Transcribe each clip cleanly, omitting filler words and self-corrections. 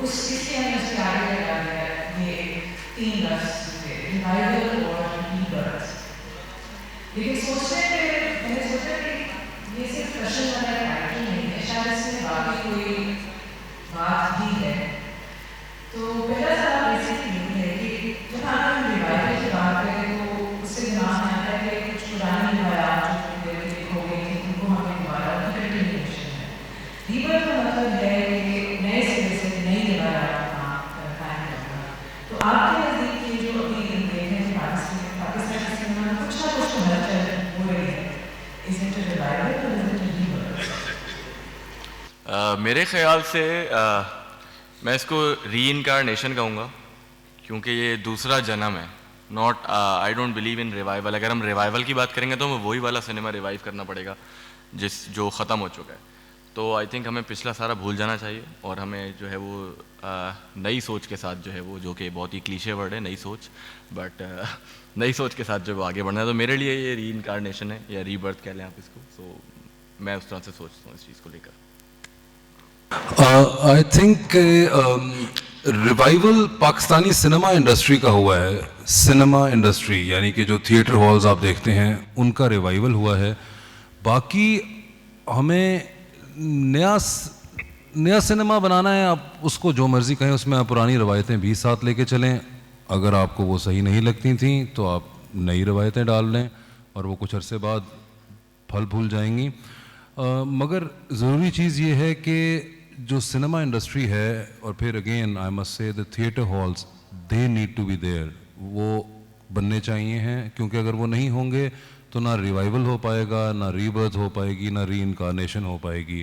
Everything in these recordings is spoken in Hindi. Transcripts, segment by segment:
उस इसलिए हमने उसके आगे लगा दिया ये 3 लफ्ज़ थे, रिवाइवल और रीबर्थ। लेकिन सोचने पे मैंने सोचा कि ये सिर्फ प्रश्न वाला टाइटल नहीं है, शायद इसमें बाकी कोई बात भी है। तो पहला सवाल बेसिकली है कि जब हम रिवाइवल की बात करें तो उससे दिमाग में आता है कि कुछ पुरानी रिवायात जो देर के हो गई थी उनको हमें दोबारा उनकी कंटिन्यूएशन है। रीबर्थ का मतलब है कि नए सिरे से नई रिवायात कायम करना। तो आपके नज़दीक ये जो अभी देख रहे हैं पाकिस्तानी सिनेमा में कुछ ना कुछ तो हलचल हो रही है, इज इट अ रिवाइवल और इज इट अ रीबर्थ? मेरे ख्याल से मैं इसको रीइनकार्नेशन कहूँगा, क्योंकि ये दूसरा जन्म है। Not I don't believe in revival. अगर हम रिवाइवल की बात करेंगे तो हमें वही वाला सिनेमा रिवाइव करना पड़ेगा जो ख़त्म हो चुका है। तो आई थिंक हमें पिछला सारा भूल जाना चाहिए और हमें जो है वो नई सोच के साथ जो है वो, जो कि बहुत ही क्लीशे वर्ड है नई सोच, बट नई सोच के साथ जो आगे बढ़ना है। तो मेरे लिए ये रीइनकार्नेशन है या रीबर्थ कह लें आप इसको। सो मैं उस तरह से सोचता हूँ इस चीज़ को लेकर। I think revival Pakistani cinema industry का हुआ है। सिनेमा इंडस्ट्री यानी कि जो थिएटर हॉल्स आप देखते हैं उनका रिवाइवल हुआ है। बाकी हमें नया सिनेमा बनाना है, आप उसको जो मर्ज़ी कहें, उसमें आप पुरानी रवायतें भी साथ लेके चलें। अगर आपको वो सही नहीं लगती थी तो आप नई रवायतें डाल लें और वो कुछ अरसे बाद फल फूल जाएंगी। मगर ज़रूरी चीज़ ये है कि जो सिनेमा इंडस्ट्री है, और फिर again I must say the theatre halls, they need to be there, वो बनने चाहिए हैं। क्योंकि अगर वो नहीं होंगे तो ना रिवाइवल हो पाएगा, ना रीबर्थ हो पाएगी, ना रीइनकार्नेशन हो पाएगी।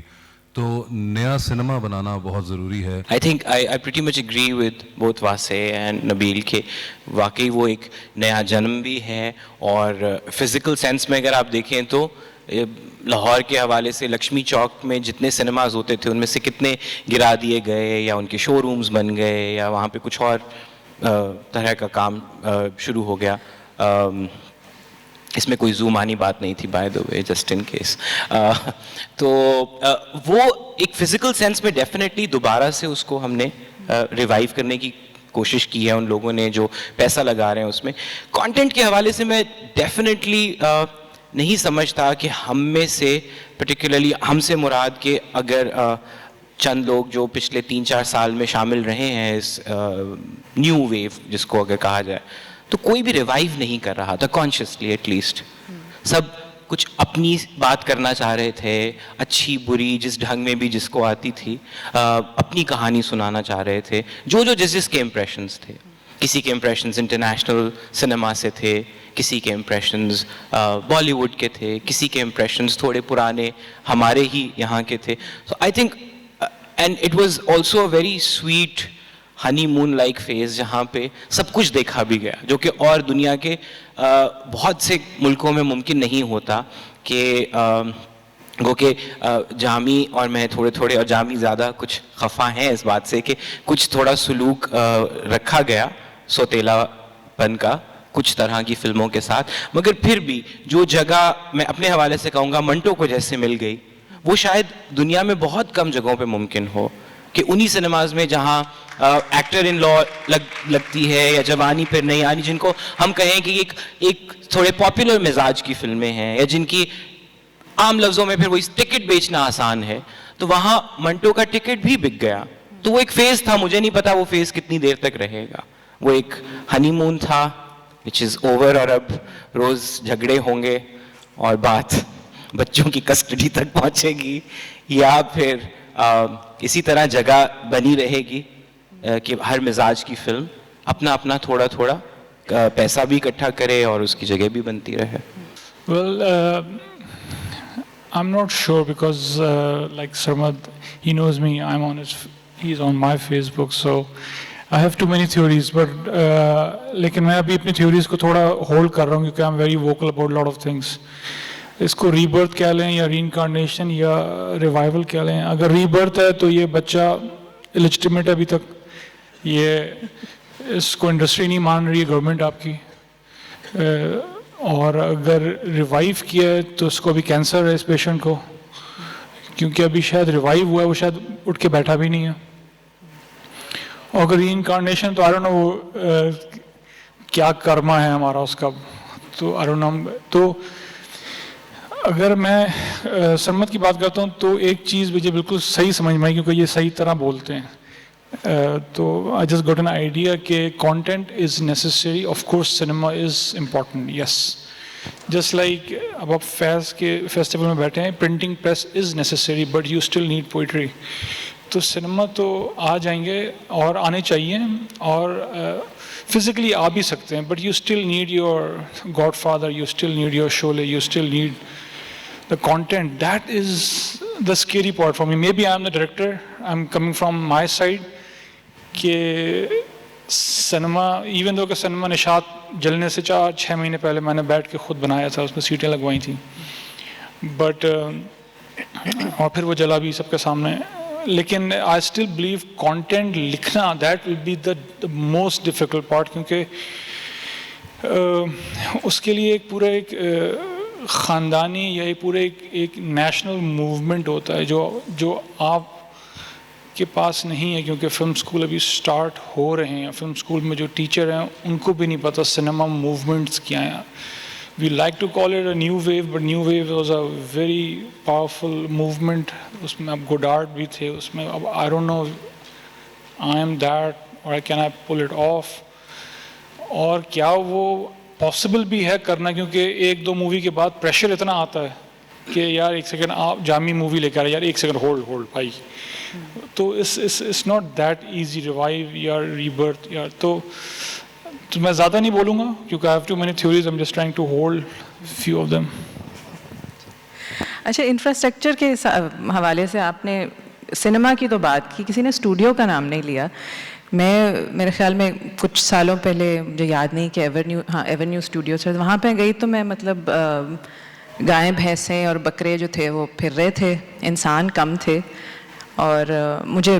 तो नया सिनेमा बनाना बहुत ज़रूरी है। I think I pretty much agree with both Wasay and Nabeel के वाकई वो एक नया जन्म भी है। और फिज़िकल सेंस में अगर आप देखें तो लाहौर के हवाले से लक्ष्मी चौक में जितने सिनेमाज होते थे उनमें से कितने गिरा दिए गए या उनके शोरूम्स बन गए या वहाँ पे कुछ और तरह का काम शुरू हो गया। इसमें कोई ज़ूमानी बात नहीं थी, by the way, just in case. तो वो एक फ़िज़िकल सेंस में डेफिनेटली दोबारा से उसको हमने रिवाइव करने की कोशिश की है उन लोगों ने जो पैसा लगा रहे हैं उसमें। कंटेंट के हवाले से मैं डेफिनेटली नहीं समझता कि हम में से, पर्टिकुलरली हमसे मुराद के अगर चंद लोग जो पिछले 3-4 साल में शामिल रहे हैं इस न्यू वेव जिसको अगर कहा जाए, तो कोई भी रिवाइव नहीं कर रहा था कॉन्शियसली एटलीस्ट। सब कुछ अपनी बात करना चाह रहे थे, अच्छी बुरी जिस ढंग में भी जिसको आती थी अपनी कहानी सुनाना चाह रहे थे, जो जिसके इम्प्रेशंस थे। किसी के इम्प्रेशंस इंटरनेशनल सिनेमा से थे, किसी के इम्प्रेशंस बॉलीवुड के थे, किसी के इम्प्रेशंस थोड़े पुराने हमारे ही यहाँ के थे। So I think and it was also a very sweet honeymoon like phase जहाँ पे सब कुछ देखा भी गया, जो कि और दुनिया के बहुत से मुल्कों में मुमकिन नहीं होता कि गो के जामी और मैं थोड़े और जामी ज़्यादा कुछ खफा हैं इस बात से कि कुछ थोड़ा सलूक रखा गया सौतेलापन का कुछ तरह की फिल्मों के साथ। मगर फिर भी जो जगह मैं अपने हवाले से कहूँगा मंटो को जैसे मिल गई, वो शायद दुनिया में बहुत कम जगहों पे मुमकिन हो कि उन्हीं सिनेमाज में जहाँ एक्टर इन लॉ लगती है या जवानी फिर नहीं आनी, जिनको हम कहें कि एक थोड़े पॉपुलर मिजाज की फिल्में हैं या जिनकी आम लफ्ज़ों में फिर वही टिकट बेचना आसान है, तो वहाँ मंटो का टिकट भी बिक गया। तो वो एक फेज़ था, मुझे नहीं पता वो फेज़ कितनी देर तक रहेगा। वो एक हनीमून था विच इज़ ओवर, और अब रोज़ झगड़े होंगे और बात बच्चों की कस्टडी तक पहुँचेगी या फिर इसी तरह जगह बनी रहेगी कि हर मिजाज की फिल्म अपना अपना थोड़ा थोड़ा पैसा भी इकट्ठा करे और उसकी जगह भी बनती रहे। Well, I'm not sure because like Sarmad, he knows me, he's on my Facebook, so I have too many theories, but लेकिन मैं अभी अपनी theories को थोड़ा hold कर रहा हूँ क्योंकि I'm very vocal about a lot of things. इसको rebirth कह लें या reincarnation या revival कह लें। अगर rebirth है तो ये बच्चा illegitimate है अभी तक, ये इसको इंडस्ट्री नहीं मान रही है, गवर्नमेंट आपकी। और अगर रिवाइव किया है तो उसको अभी कैंसर है इस पेशेंट को, क्योंकि अभी शायद रिवाइव हुआ है, वो शायद उठ के बैठा भी नहीं है। अगर रीइंकार्नेशन तो आई डोंट नो क्या कर्मा है हमारा उसका, तो आई डोंट नो। तो अगर मैं सरमद की बात करता हूँ तो एक चीज़ मुझे बिल्कुल सही समझ में आई, क्योंकि ये सही तरह बोलते हैं। तो I just got an idea कि content is necessary, of course cinema is important, yes. Just like अब आप फैज़ के फेस्टिवल में बैठे हैं, printing press is necessary but you still need poetry. तो सिनेमा तो आ जाएंगे और आने चाहिए, और फिजिकली आ भी सकते हैं, but you still need your godfather, you still need your Sholay, you still need the content. That is the scary part for me. Maybe I'm the director, I'm coming from my side, कि सिनेमा, इवन दो कि सिनेमा निशात जलने से 4-6 महीने पहले मैंने बैठ के खुद बनाया था, उसमें सीटें लगवाई थी, बट और फिर वो जला भी सबके सामने। लेकिन आई स्टिल बिलीव कंटेंट लिखना that will be the most difficult part, क्योंकि उसके लिए एक पूरा एक ख़ानदानी या ये पूरे एक नेशनल मूवमेंट होता है जो आप के पास नहीं है, क्योंकि फ़िल्म स्कूल अभी स्टार्ट हो रहे हैं। फ़िल्म स्कूल में जो टीचर हैं उनको भी नहीं पता सिनेमा मूवमेंट्स क्या हैं। We like to call it a new wave, but new wave was a very powerful movement. उसमें अब गोडार्ड भी थे उसमें। अब I don't know I am that or can I pull it off, और क्या वो पॉसिबल भी है करना, क्योंकि 1-2 मूवी के बाद प्रेशर इतना आता है कि यार एक सेकंड आप जामी मूवी लेकर आ रहे, यार एक सेकंड होल्ड भाई। तो it's not that easy revive या रीबर्थ या तो मैं ज़्यादा नहीं बोलूँगा, क्योंकि I have too many theories, I am just trying to hold few of them. अच्छा, इंफ्रास्ट्रक्चर के हवाले से आपने सिनेमा की तो बात की, किसी ने स्टूडियो का नाम नहीं लिया। मेरे ख्याल में कुछ सालों पहले, मुझे याद नहीं कि एवेन्यू स्टूडियो से वहाँ पे गई, तो मैं मतलब गायें भैंसें और बकरे जो थे वो फिर रहे थे, इंसान कम थे। और मुझे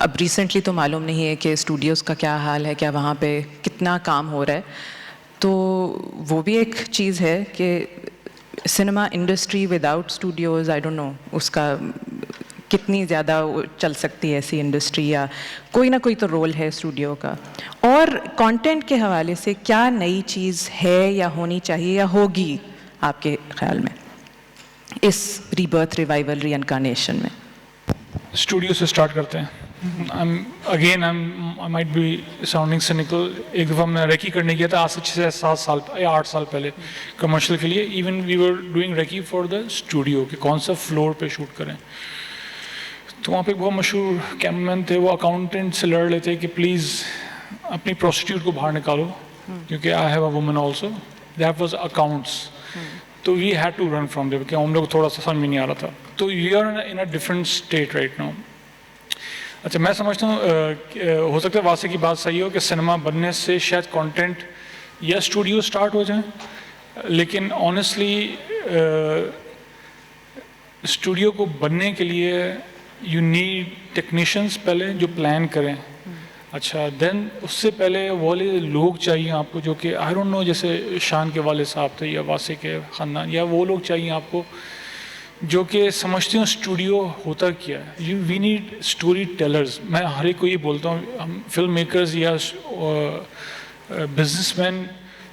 अब रिसेंटली तो मालूम नहीं है कि स्टूडियोज़ का क्या हाल है, क्या वहाँ पे कितना काम हो रहा है। तो वो भी एक चीज़ है कि cinema industry without Studios, I don't no उसका कितनी ज़्यादा चल सकती है ऐसी इंडस्ट्री, या कोई ना कोई तो रोल है स्टूडियो का। और कंटेंट के हवाले से क्या नई चीज़ है या होनी चाहिए या होगी आपके ख्याल में इस रीबर्थ, रिवाइवल, रीइनकार्नेशन में? स्टूडियो से स्टार्ट करते हैं। I might be sounding cynical. एक दफ़ा मैं रेकी करने गया था आज से 6-7 साल या 8 साल पहले कमर्शियल के लिए। Even we were doing recce for the studio कि कौन सा फ्लोर पे शूट करें। तो वहाँ पे एक बहुत मशहूर कैमरामैन थे, वो अकाउंटेंट से लड़ लेते कि प्लीज़ अपनी प्रोस्टिट्यूट को बाहर निकालो, क्योंकि I have a woman also, that was accounts. तो we had to run from there, क्योंकि हम लोग थोड़ा सा समझ में नहीं आ रहा था। तो you are in a different state right now. अच्छा, मैं समझता हूँ हो सकता है वासे की बात सही हो कि सिनेमा बनने से शायद कंटेंट या स्टूडियो स्टार्ट हो जाए, लेकिन ऑनेस्टली स्टूडियो को बनने के लिए यू नीड टेक्नीशियंस पहले जो प्लान करें। अच्छा, देन उससे पहले वाले लोग चाहिए आपको जो कि आई डोंट नो, जैसे शान के वाले साहब थे या वासे के ख़ानदान, या वो लोग चाहिए आपको जो कि समझते हो स्टूडियो होता क्या है। We need storytellers. मैं हर एक को ये बोलता हूँ, हम फिल्म मेकर्स या बिजनेसमैन,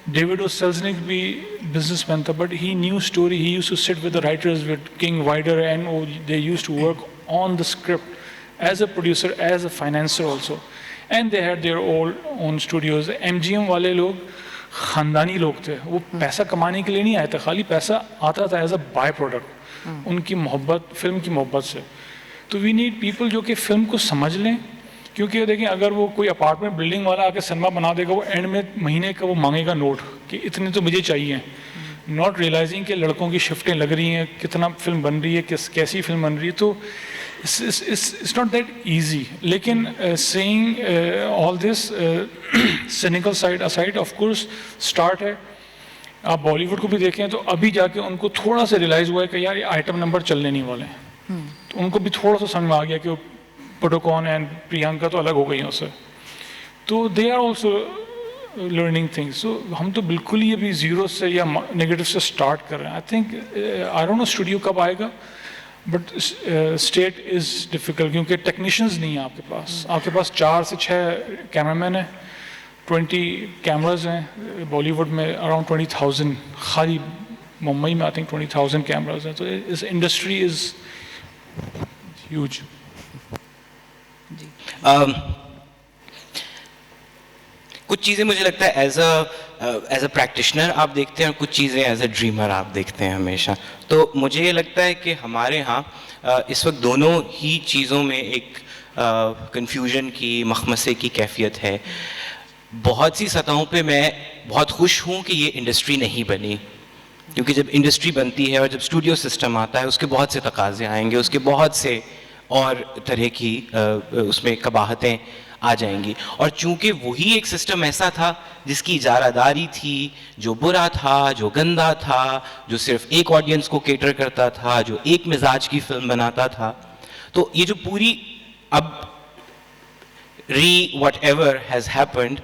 डेविड ओ सेल्ज़निक भी बिजनेसमैन था, but he knew story, he used to sit with the writers, with King Vidor, and they used to work on the script as a producer, as a financer also, and they had their own studios. MGM वाले लोग ख़ानदानी लोग थे, वो पैसा कमाने के लिए नहीं आए थे, खाली पैसा आता था एज अ बाय प्रोडक्ट, उनकी मोहब्बत फिल्म की मोहब्बत से। तो वी नीड पीपल जो कि फिल्म को समझ लें, क्योंकि देखें अगर वो कोई अपार्टमेंट बिल्डिंग वाला आके सिनेमा बना देगा, वो एंड में महीने का वो मांगेगा नोट कि इतने तो मुझे चाहिए, नॉट रियलाइजिंग कि लड़कों की शिफ्टें लग रही हैं, कितना फिल्म बन रही है, कैसी फिल्म बन रही है। तो it's not that easy. लेकिन saying all this cynical side aside, of course start है। आप बॉलीवुड को भी देखें तो अभी जाके उनको थोड़ा सा रियलाइज़ हुआ है कि यार ये आइटम नंबर चलने नहीं वाले हैं, तो उनको भी थोड़ा सा समझ में आ गया कि पडुकोन एंड प्रियंका तो अलग हो गई हैं उससे, तो they are also learning things. So हम तो बिल्कुल ही अभी ज़ीरो से या नेगेटिव से स्टार्ट कर रहे हैं। आई think I don't no studio कब आएगा, बट स्टेट इज़ डिफ़िकल्ट क्योंकि टेक्नीशियंस नहीं है आपके पास 4 से 6 कैमरामैन हैं, 20 कैमराज हैं, बॉलीवुड में अराउंड 20,000, खाली मुंबई में आई थिंक 20,000 कैमराज हैं, तो इस इंडस्ट्री इज़ ह्यूज। कुछ चीज़ें मुझे लगता है एज अ प्रैक्टिशनर आप देखते हैं और कुछ चीज़ें एज अ ड्रीमर आप देखते हैं हमेशा। तो मुझे ये लगता है कि हमारे यहाँ इस वक्त दोनों ही चीज़ों में एक कन्फ्यूजन की, मखमसे की कैफियत है। बहुत सी सतहों पे मैं बहुत खुश हूँ कि ये इंडस्ट्री नहीं बनी, क्योंकि जब इंडस्ट्री बनती है और जब स्टूडियो सिस्टम आता है उसके बहुत से तकाजे आएंगे, उसके बहुत से और तरह की उसमें कबाहतें आ जाएंगी। और चूंकि वही एक सिस्टम ऐसा था जिसकी इजारादारी थी, जो बुरा था, जो गंदा था, जो सिर्फ एक ऑडियंस को केटर करता था, जो एक मिजाज की फिल्म बनाता था, तो ये जो पूरी अब whatever has happened,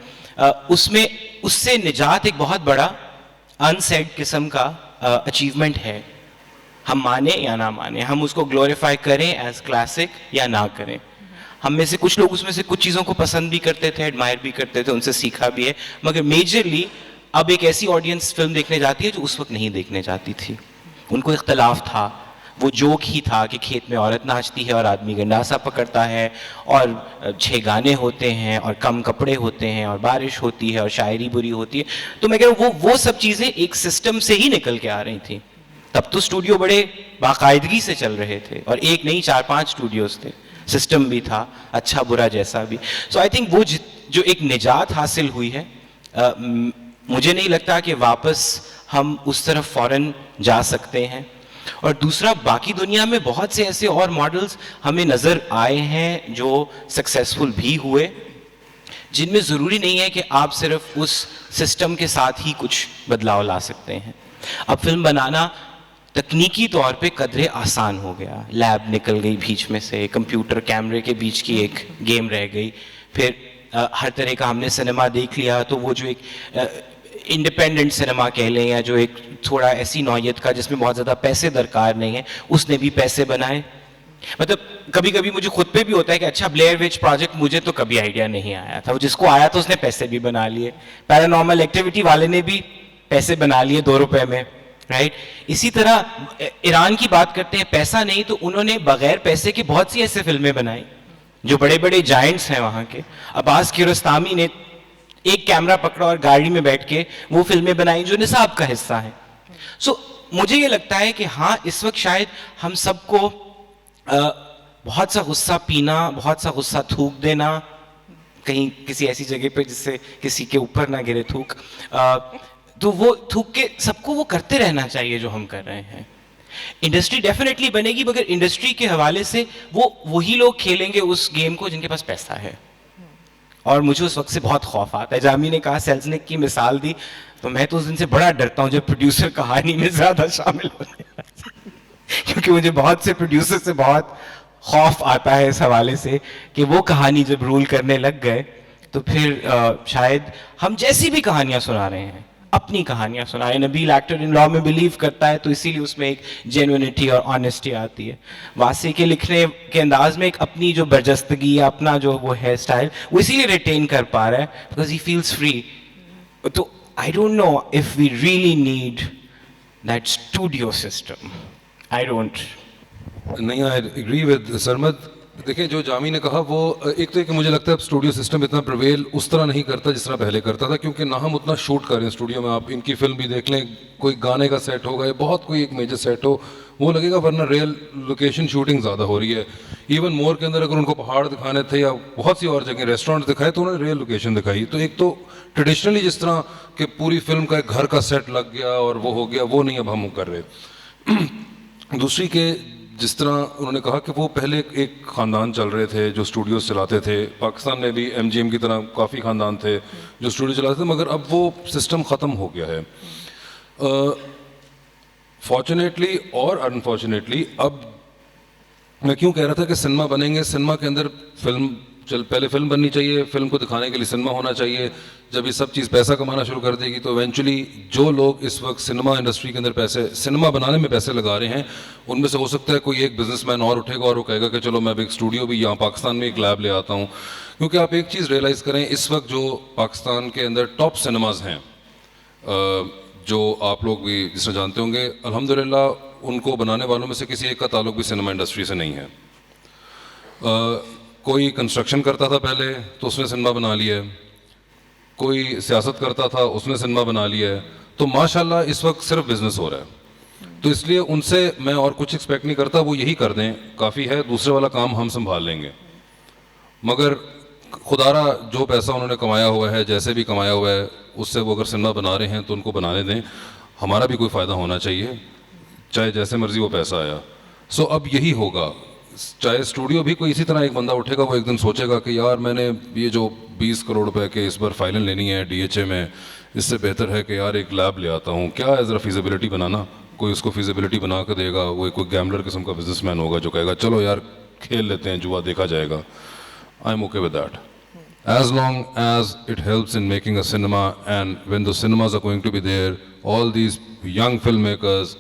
उसमें उससे निजात एक बहुत बड़ा अनसेड किस्म का अचीवमेंट है। हम माने या ना माने, हम उसको ग्लोरीफाई करें एज क्लासिक या ना करें। हम में से कुछ लोग उसमें से कुछ चीज़ों को पसंद भी करते थे, एडमायर भी करते थे, उनसे सीखा भी है, मगर मेजरली अब एक ऐसी ऑडियंस फिल्म देखने जाती है जो उस वक्त नहीं देखने जाती थी। उनको इख्तलाफ था, वो जोक ही था कि खेत में औरत नाचती है और आदमी गंडासा पकड़ता है और 6 गाने होते हैं और कम कपड़े होते हैं और बारिश होती है और शायरी बुरी होती है। तो मैं कह रहा हूँ वो सब चीज़ें एक सिस्टम से ही निकल के आ रही थी। तब तो स्टूडियो बड़े बाकायदगी से चल रहे थे और एक नहीं 4-5 स्टूडियोज थे, सिस्टम भी था, अच्छा बुरा जैसा भी। सो आई थिंक वो जो एक निजात हासिल हुई है, मुझे नहीं लगता कि वापस हम उस तरफ फ़ौरन जा सकते हैं। और दूसरा, बाकी दुनिया में बहुत से ऐसे और मॉडल्स हमें नज़र आए हैं जो सक्सेसफुल भी हुए, जिनमें ज़रूरी नहीं है कि आप सिर्फ उस सिस्टम के साथ ही कुछ बदलाव ला सकते हैं। अब फिल्म बनाना तकनीकी तौर पे कदरे आसान हो गया, लैब निकल गई बीच में से, कंप्यूटर कैमरे के बीच की एक गेम रह गई, फिर हर तरह का हमने सिनेमा देख लिया। तो वो जो एक इंडिपेंडेंट सिनेमा कह लें या जो एक थोड़ा ऐसी नौयत का जिसमें बहुत ज़्यादा पैसे दरकार नहीं है, उसने भी पैसे बनाए। मतलब कभी कभी मुझे खुद पे भी होता है कि अच्छा, ब्लेयर विच प्रोजेक्ट मुझे तो कभी आइडिया नहीं आया था, वो जिसको आया तो उसने पैसे भी बना लिए। पैरानॉर्मल एक्टिविटी वाले ने भी पैसे बना लिए 2 रुपए में, राइट। इसी तरह ईरान की बात करते हैं, पैसा नहीं तो उन्होंने बगैर पैसे के बहुत सी ऐसे फिल्में बनाई जो बड़े बड़े जायंट्स हैं वहाँ के। अब्बास कियारोस्तामी ने एक कैमरा पकड़ा और गाड़ी में बैठ के वो फिल्में बनाई जो निसाब का हिस्सा है। सो मुझे ये लगता है कि हाँ, इस वक्त शायद हम सबको बहुत सा गुस्सा पीना, बहुत सा गुस्सा थूक देना कहीं किसी ऐसी जगह पे जिससे किसी के ऊपर ना गिरे थूक, तो वो थूक के सबको वो करते रहना चाहिए जो हम कर रहे हैं। इंडस्ट्री डेफिनेटली बनेगी, मगर इंडस्ट्री के हवाले से वही लोग खेलेंगे उस गेम को जिनके पास पैसा है। और मुझे उस वक्त से बहुत खौफ आता है। जामी ने कहा, सेल्ज़निक की मिसाल दी, तो मैं तो उस दिन से बड़ा डरता हूँ जब प्रोड्यूसर कहानी में ज़्यादा शामिल होने क्योंकि मुझे बहुत से प्रोड्यूसर से बहुत खौफ आता है इस हवाले से कि वो कहानी जब रूल करने लग गए तो फिर शायद हम जैसी भी कहानियाँ सुना रहे हैं, अपनी कहानियाँ सुनाए। नबील एक्टर इन लॉ में बिलीव करता है तो इसीलिए उसमें एक जेन्युइनिटी और ऑनेस्टी आती है। वासी के लिखने के अंदाज में एक अपनी जो बर्जस्तगी या अपना जो वो है स्टाइल, वो इसीलिए रिटेन कर पा रहा है बिकॉज ही फील्स फ्री। तो I don't know if we really need that studio system. I don't. नहीं, आई एग्री विद सरमद। देखिए, जो जामी ने कहा वो एक तो मुझे लगता है अब स्टूडियो सिस्टम इतना प्रिवेल उस तरह नहीं करता जिस तरह पहले करता था, क्योंकि ना हम उतना शूट कर रहे हैं स्टूडियो में। आप इनकी फिल्म भी देख लें, कोई गाने का सेट होगा या बहुत कोई एक मेजर सेट हो वो लगेगा, वरना रियल लोकेशन शूटिंग ज़्यादा हो रही है। इवन मोर के अंदर अगर उनको पहाड़ दिखाने थे या बहुत सी और जगह रेस्टोरेंट दिखाए तो उन्होंने रियल लोकेशन दिखाई। तो एक तो ट्रेडिशनली जिस तरह कि पूरी फिल्म का एक घर का सेट लग गया और वो हो गया, वो नहीं अब हम कर रहे। दूसरी के जिस तरह उन्होंने कहा कि वो पहले एक ख़ानदान चल रहे थे जो स्टूडियोज चलाते थे। पाकिस्तान में भी MGM की तरह काफ़ी ख़ानदान थे जो स्टूडियो चलाते थे, मगर अब वो सिस्टम ख़त्म हो गया है। फॉर्चुनेटली और अनफॉर्चुनेटली अब मैं क्यों कह रहा था कि सिनेमा बनेंगे, सिनेमा के अंदर फिल्म पहले फिल्म बननी चाहिए, फिल्म को दिखाने के लिए सिनेमा होना चाहिए। जब ये सब चीज़ पैसा कमाना शुरू कर देगी तो इवेंचुअली जो लोग इस वक्त सिनेमा इंडस्ट्री के अंदर पैसे, सिनेमा बनाने में पैसे लगा रहे हैं, उनमें से हो सकता है कोई एक बिजनेसमैन और उठेगा और वो कहेगा कि चलो मैं अब एक स्टूडियो भी यहाँ पाकिस्तान में एक लैब ले आता हूँ। क्योंकि आप एक चीज़ रियलाइज़ करें, इस वक्त जो पाकिस्तान के अंदर टॉप सिनेमाज हैं, जो आप लोग भी जिस तरह जानते होंगे, अल्हम्दुलिल्लाह उनको बनाने वालों में से किसी एक का ताल्लुक भी सिनेमा इंडस्ट्री से नहीं है। कोई कंस्ट्रक्शन करता था पहले तो उसने सिनेमा बना लिया है, कोई सियासत करता था उसने सिनेमा बना लिया है, तो माशाल्लाह इस वक्त सिर्फ बिजनेस हो रहा है। तो इसलिए उनसे मैं और कुछ एक्सपेक्ट नहीं करता, वो यही कर दें काफ़ी है, दूसरे वाला काम हम संभाल लेंगे। मगर खुदारा जो पैसा उन्होंने कमाया हुआ है, जैसे भी कमाया हुआ है, उससे वो अगर सिनेमा बना रहे हैं तो उनको बनाने दें, हमारा भी कोई फ़ायदा होना चाहिए, चाहे जैसे मर्जी वो पैसा आया। सो अब यही होगा, चाहे स्टूडियो भी कोई इसी तरह एक बंदा उठेगा, वो एक दिन सोचेगा कि यार मैंने ये जो 20 करोड़ रुपए के इस बार फाइलें लेनी है DHA में, इससे बेहतर है कि यार एक लैब ले आता हूँ। क्या है ज़रा फिजिबिलिटी बनाना, कोई उसको फिजिबिलिटी बना कर देगा, वो कोई गैम्बलर किस्म का बिजनेसमैन होगा जो कहेगा चलो यार खेल लेते हैं, जुआ देखा जाएगा। I am okay with that, as long as it helps in making a cinema, and when the cinemas are going to be there, all these young filmmakers,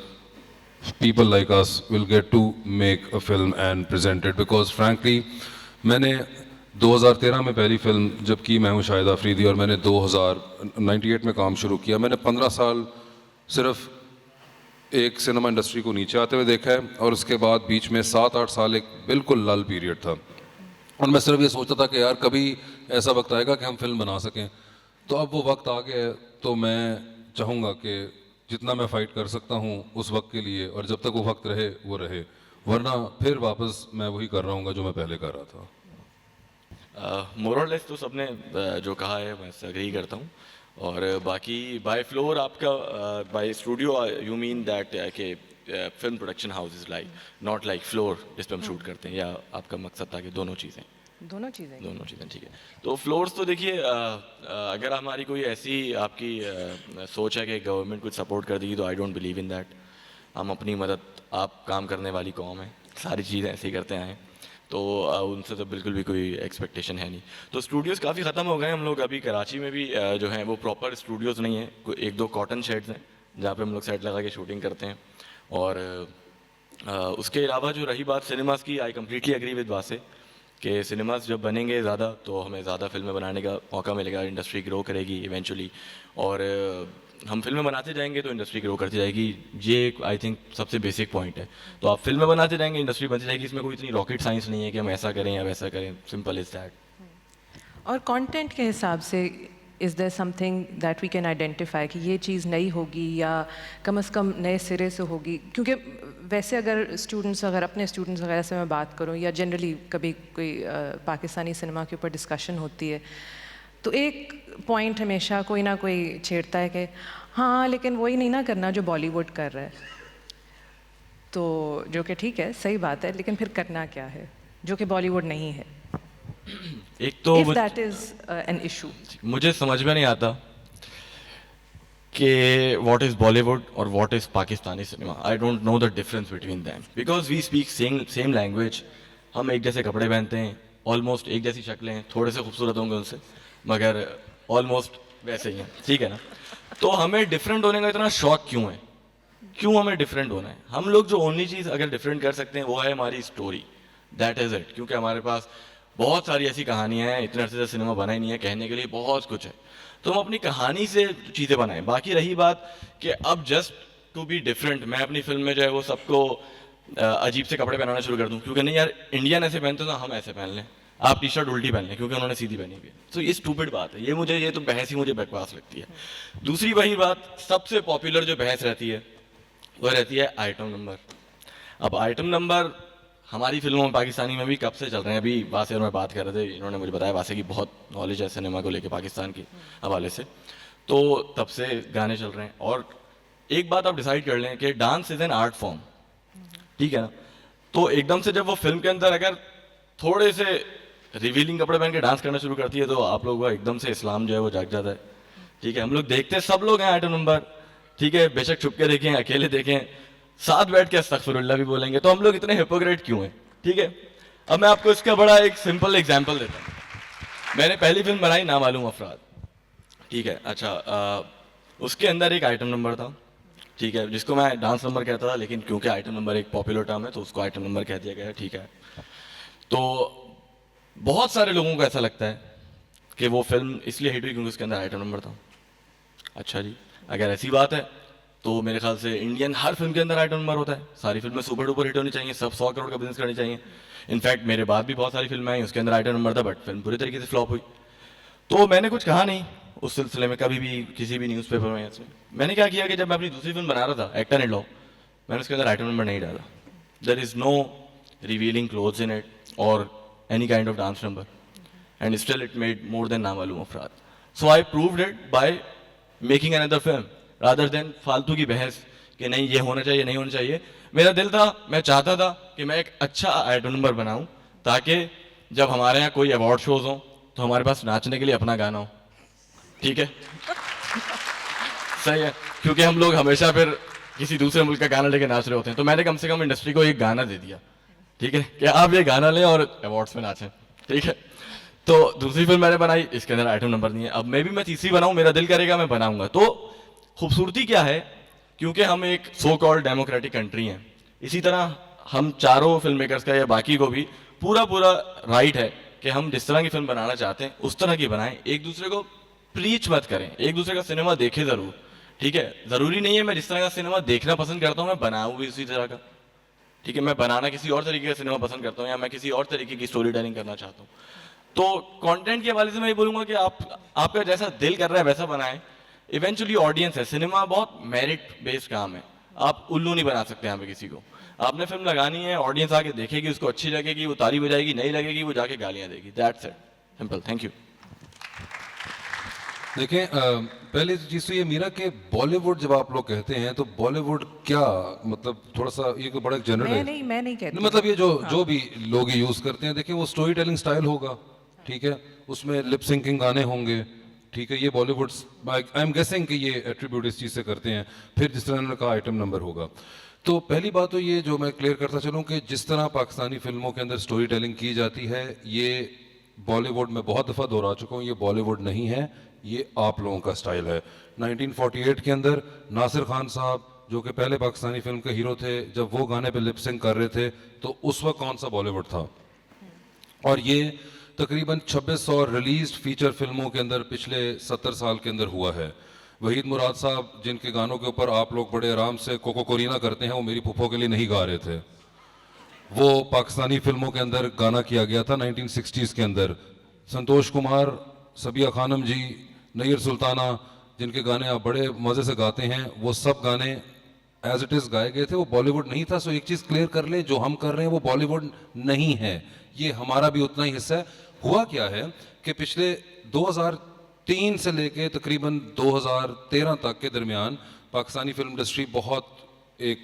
people like us will get to make a film and present it, because frankly मैंने 2013 में पहली फिल्म जब की, मैं हूँ शाहिद आफरीदी, और मैंने 1998 में काम शुरू किया। मैंने 15 साल सिर्फ एक सिनेमा इंडस्ट्री को नीचे आते हुए देखा है, और उसके बाद बीच में 7-8 साल एक बिल्कुल लल पीरियड था, और मैं सिर्फ ये सोचता था कि यार कभी ऐसा वक्त आएगा कि हम फिल्म बना सकें। तो अब वो वक्त आ गया है, तो मैं चाहूँगा कि जितना मैं फ़ाइट कर सकता हूँ उस वक्त के लिए, और जब तक वो वक्त रहे वो रहे, वरना फिर वापस मैं वही कर रहा हूँ जो मैं पहले कर रहा था। मोर और लेस तो सबने जो कहा है मैं एग्री करता हूँ। और बाकी बाय फ्लोर आपका by studio you mean that कि film production house is like not like floor जिस पे हम शूट करते हैं, या आपका मकसद था कि दोनों चीज़ें? दोनों चीज़ें ठीक है। तो फ्लोर्स तो देखिए, अगर हमारी कोई ऐसी आपकी सोच है कि गवर्नमेंट कुछ सपोर्ट कर देगी, तो I don't believe in that. हम अपनी मदद, आप काम करने वाली कौम है, सारी चीज़ें ऐसे ही करते आए हैं, तो उनसे तो बिल्कुल भी कोई एक्सपेक्टेशन है नहीं। तो स्टूडियोज़ काफ़ी ख़त्म हो गए। हम लोग अभी कराची में भी जो हैं वो प्रॉपर स्टूडियोज़ नहीं है, 1-2 कॉटन शेड्स हैं जहाँ पे हम लोग सेट लगा के शूटिंग करते हैं। और उसके अलावा जो रही बात सिनेमास की, आई कम्प्लीटली एग्री विद वासे कि सिनेमास जब बनेंगे ज़्यादा तो हमें ज़्यादा फिल्में बनाने का मौका मिलेगा, इंडस्ट्री ग्रो करेगी इवेंचुअली, और हम फिल्में बनाते जाएंगे तो इंडस्ट्री ग्रो करती जाएगी। ये आई थिंक सबसे बेसिक पॉइंट है। तो आप फिल्में बनाते जाएंगे, इंडस्ट्री बनती जाएगी। इसमें कोई इतनी रॉकेट साइंस नहीं है कि हम ऐसा करें या वैसा करें, सिंपल इज़ दैट। और कंटेंट के हिसाब से is there something that we can identify कि ये चीज़ नई होगी या कम से कम नए सिरे से होगी? क्योंकि वैसे अगर स्टूडेंट्स, अगर अपने स्टूडेंट्स वगैरह से मैं बात करूं, या जनरली कभी कोई पाकिस्तानी सिनेमा के ऊपर डिस्कशन होती है, तो एक पॉइंट हमेशा कोई ना कोई छेड़ता है कि हाँ लेकिन वही नहीं ना करना जो बॉलीवुड कर रहा है। तो जो कि ठीक है, सही बात है, लेकिन फिर करना क्या है जो कि बॉलीवुड नहीं है? एक तो If that is an issue. मुझे समझ में नहीं आता कि व्हाट इज़ बॉलीवुड और what is Pakistani cinema. I don't know the difference between them, because we speak same language. हम एक जैसे कपड़े पहनते हैं, ऑलमोस्ट एक जैसी शक्लें हैं, थोड़े से खूबसूरत होंगे उनसे, मगर ऑलमोस्ट वैसे ही हैं, ठीक है ना? तो हमें डिफरेंट होने का इतना शौक क्यों है? क्यों हमें डिफरेंट होना है? हम लोग जो ओनली चीज़ अगर डिफरेंट कर सकते हैं वो है हमारी स्टोरी, दैट इज़ इट। क्योंकि हमारे पास बहुत सारी ऐसी कहानियाँ हैं, इतने अर्से से सिनेमा बना ही नहीं है, कहने के लिए बहुत कुछ है, तो हम अपनी कहानी से चीज़ें बनाएं। बाकी रही बात कि अब जस्ट टू बी डिफरेंट, मैं अपनी फिल्म में जो है वो सबको अजीब से कपड़े पहनाना शुरू कर दूं, क्योंकि नहीं यार इंडियन ऐसे पहनते हैं तो हम ऐसे पहन लें, आप टी शर्ट उल्टी पहन लें क्योंकि उन्होंने सीधी पहनी हुई है। तो ये स्टूपिड बात है, ये तो बहस ही मुझे बकवास लगती है। दूसरी वही बात, सबसे पॉपुलर जो बहस रहती है वो रहती है आइटम नंबर। अब आइटम नंबर हमारी फिल्मों में, पाकिस्तानी में भी कब से चल रहे हैं। अभी वासे और मैं बात कर रहे थे, इन्होंने मुझे बताया वासे की बहुत नॉलेज है सिनेमा को लेके पाकिस्तान के हवाले से, तो तब से गाने चल रहे हैं। और एक बात आप डिसाइड कर लें कि dance is an art form, ठीक है ना? तो एकदम से जब वो फिल्म के अंदर अगर थोड़े से रिवीलिंग कपड़े पहन के डांस करना शुरू करती है तो आप लोगों का एकदम से इस्लाम जो है वो जाग जाता है, ठीक है? हम लोग देखते हैं, सब लोग हैं आइटम नंबर, ठीक है, बेशक छुप के देखें, अकेले देखें, साथ बैठ के अस्तगफिरुल्लाह भी बोलेंगे, तो हम लोग इतने हिपोक्रेट क्यों हैं? ठीक है, अब मैं आपको इसका बड़ा एक सिंपल एग्जांपल देता हूँ। मैंने पहली फिल्म बनाई नामालूम अफराद, ठीक है। अच्छा, उसके अंदर एक आइटम नंबर था, ठीक है, जिसको मैं डांस नंबर कहता था, लेकिन क्योंकि आइटम नंबर एक पॉपुलर टर्म है तो उसको आइटम नंबर कह दिया गया, ठीक है। तो बहुत सारे लोगों को ऐसा लगता है कि वो फिल्म इसलिए हिट हुई क्योंकि उसके अंदर आइटम नंबर था। अच्छा जी, अगर ऐसी बात है तो मेरे ख्याल से इंडियन हर फिल्म के अंदर आइटम नंबर होता है। सारी फिल्में सुपर डुपर हिट होनी चाहिए, सब 100 करोड़ का बिजनेस करनी चाहिए। इनफैक्ट मेरे बाद भी बहुत सारी फिल्में आई, उसके अंदर आइटम नंबर था, बट फिल्म पूरी तरीके से फ्लॉप हुई। तो मैंने कुछ कहा नहीं उस सिलसिले में कभी भी, किसी भी न्यूज़पेपर में। इसमें मैंने क्या किया कि जब मैं अपनी दूसरी फिल्म बना रहा था, एक्टर इन लॉ, मैंने उसके अंदर आइटम नंबर नहीं डाला। There is no revealing clothes in it और any kind of dance number, and still it made more than नामालूम अफराद। So I proved it by making another film rather than फालतू की बहस कि नहीं ये होना चाहिए नहीं होना चाहिए। मेरा दिल था, मैं चाहता था कि मैं एक अच्छा आइटम नंबर बनाऊं ताकि जब हमारे यहाँ कोई अवार्ड शोज हो तो हमारे पास नाचने के लिए अपना गाना हो, ठीक है। सही है, क्योंकि हम लोग हमेशा फिर किसी दूसरे मुल्क का गाना लेके नाच रहे होते हैं। तो मैंने कम से कम इंडस्ट्री को एक गाना दे दिया, ठीक है, कि आप ये गाना लें और अवार्ड्स में नाचें, ठीक है। तो दूसरी फिल्म मैंने बनाई, इसके अंदर आइटम नंबर नहीं है। अब मैं भी मैं तीसरी बनाऊं, मेरा दिल करेगा मैं बनाऊंगा। तो खूबसूरती क्या है, क्योंकि हम एक सो कॉल्ड डेमोक्रेटिक कंट्री हैं, इसी तरह हम चारों फिल्म मेकर्स का या बाकी को भी पूरा राइट है कि हम जिस तरह की फिल्म बनाना चाहते हैं उस तरह की बनाएं। एक दूसरे को प्रीच मत करें, एक दूसरे का सिनेमा देखें ज़रूर, ठीक है। ज़रूरी नहीं है मैं जिस तरह का सिनेमा देखना पसंद करता हूँ मैं बनाऊँ भी उसी तरह का, ठीक है। मैं बनाना किसी और तरीके का सिनेमा पसंद करता हूँ या मैं किसी और तरीके की स्टोरी टेलिंग करना चाहता हूँ। तो कंटेंट के हवाले से मैं ये बोलूँगा कि आपका जैसा दिल कर रहा है वैसा बनाएं। इवेंचुअली ऑडियंस है, सिनेमा बहुत मेरिट बेस्ड काम है, आप उल्लू नहीं बना सकते यहाँ पे किसी को। आपने फिल्म लगानी है, ऑडियंस आके देखेगी, उसको अच्छी लगेगी, वो ताली बजाएगी, नहीं लगेगी वो जाके गालियाँ देगी, that's it, simple. Thank you. देखें, पहले चीज़ तो ये मीरा कि बॉलीवुड जब आप लोग कहते हैं तो बॉलीवुड क्या मतलब, थोड़ा सा ये कोई बड़ा जनरल है। मैं नहीं कहती। मतलब ये जो भी लोग ये यूज़ करते हैं, देखें वो स्टोरी टेलिंग स्टाइल होगा, ठीक है, उसमें लिप सिंकिंग गाने होंगे, ठीक है। ये बॉलीवुड, आई एम गेसिंग कि ये एट्रीब्यूट इस चीज़ से करते हैं। फिर जिस तरह उन्होंने कहा आइटम नंबर होगा, तो पहली बात तो ये जो मैं क्लियर करता चलूँ कि जिस तरह पाकिस्तानी फिल्मों के अंदर स्टोरी टेलिंग की जाती है, ये बॉलीवुड में बहुत दफ़ा दोहरा चुका हूँ, ये बॉलीवुड नहीं है, ये आप लोगों का स्टाइल है। 1948 के अंदर नासिर खान साहब जो कि पहले पाकिस्तानी फिल्म के हीरो थे, जब वो गाने पे लिप सिंक कर रहे थे तो उस वक्त कौन सा बॉलीवुड था। और ये तकरीबन 2600 रिलीज्ड फीचर फिल्मों के अंदर पिछले 70 साल के अंदर हुआ है। वहीद मुराद साहब जिनके गानों के ऊपर आप लोग बड़े आराम से कोको कोरीना करते हैं, वो मेरी फूफो के लिए नहीं गा रहे थे, वो पाकिस्तानी फिल्मों के अंदर गाना किया गया था 1960s के अंदर। संतोष कुमार, सबिया खानम जी, नैयर सुल्ताना, जिनके गाने आप बड़े मज़े से गाते हैं, वो सब गाने एज इट इज़ गाए गए थे, वो बॉलीवुड नहीं था। सो एक चीज़ क्लियर कर लें, जो हम कर रहे हैं वो बॉलीवुड नहीं है, ये हमारा भी उतना ही हिस्सा है। हुआ क्या है कि पिछले 2003 से लेके तकरीबन 2013 तक के दरमियान पाकिस्तानी फिल्म इंडस्ट्री बहुत एक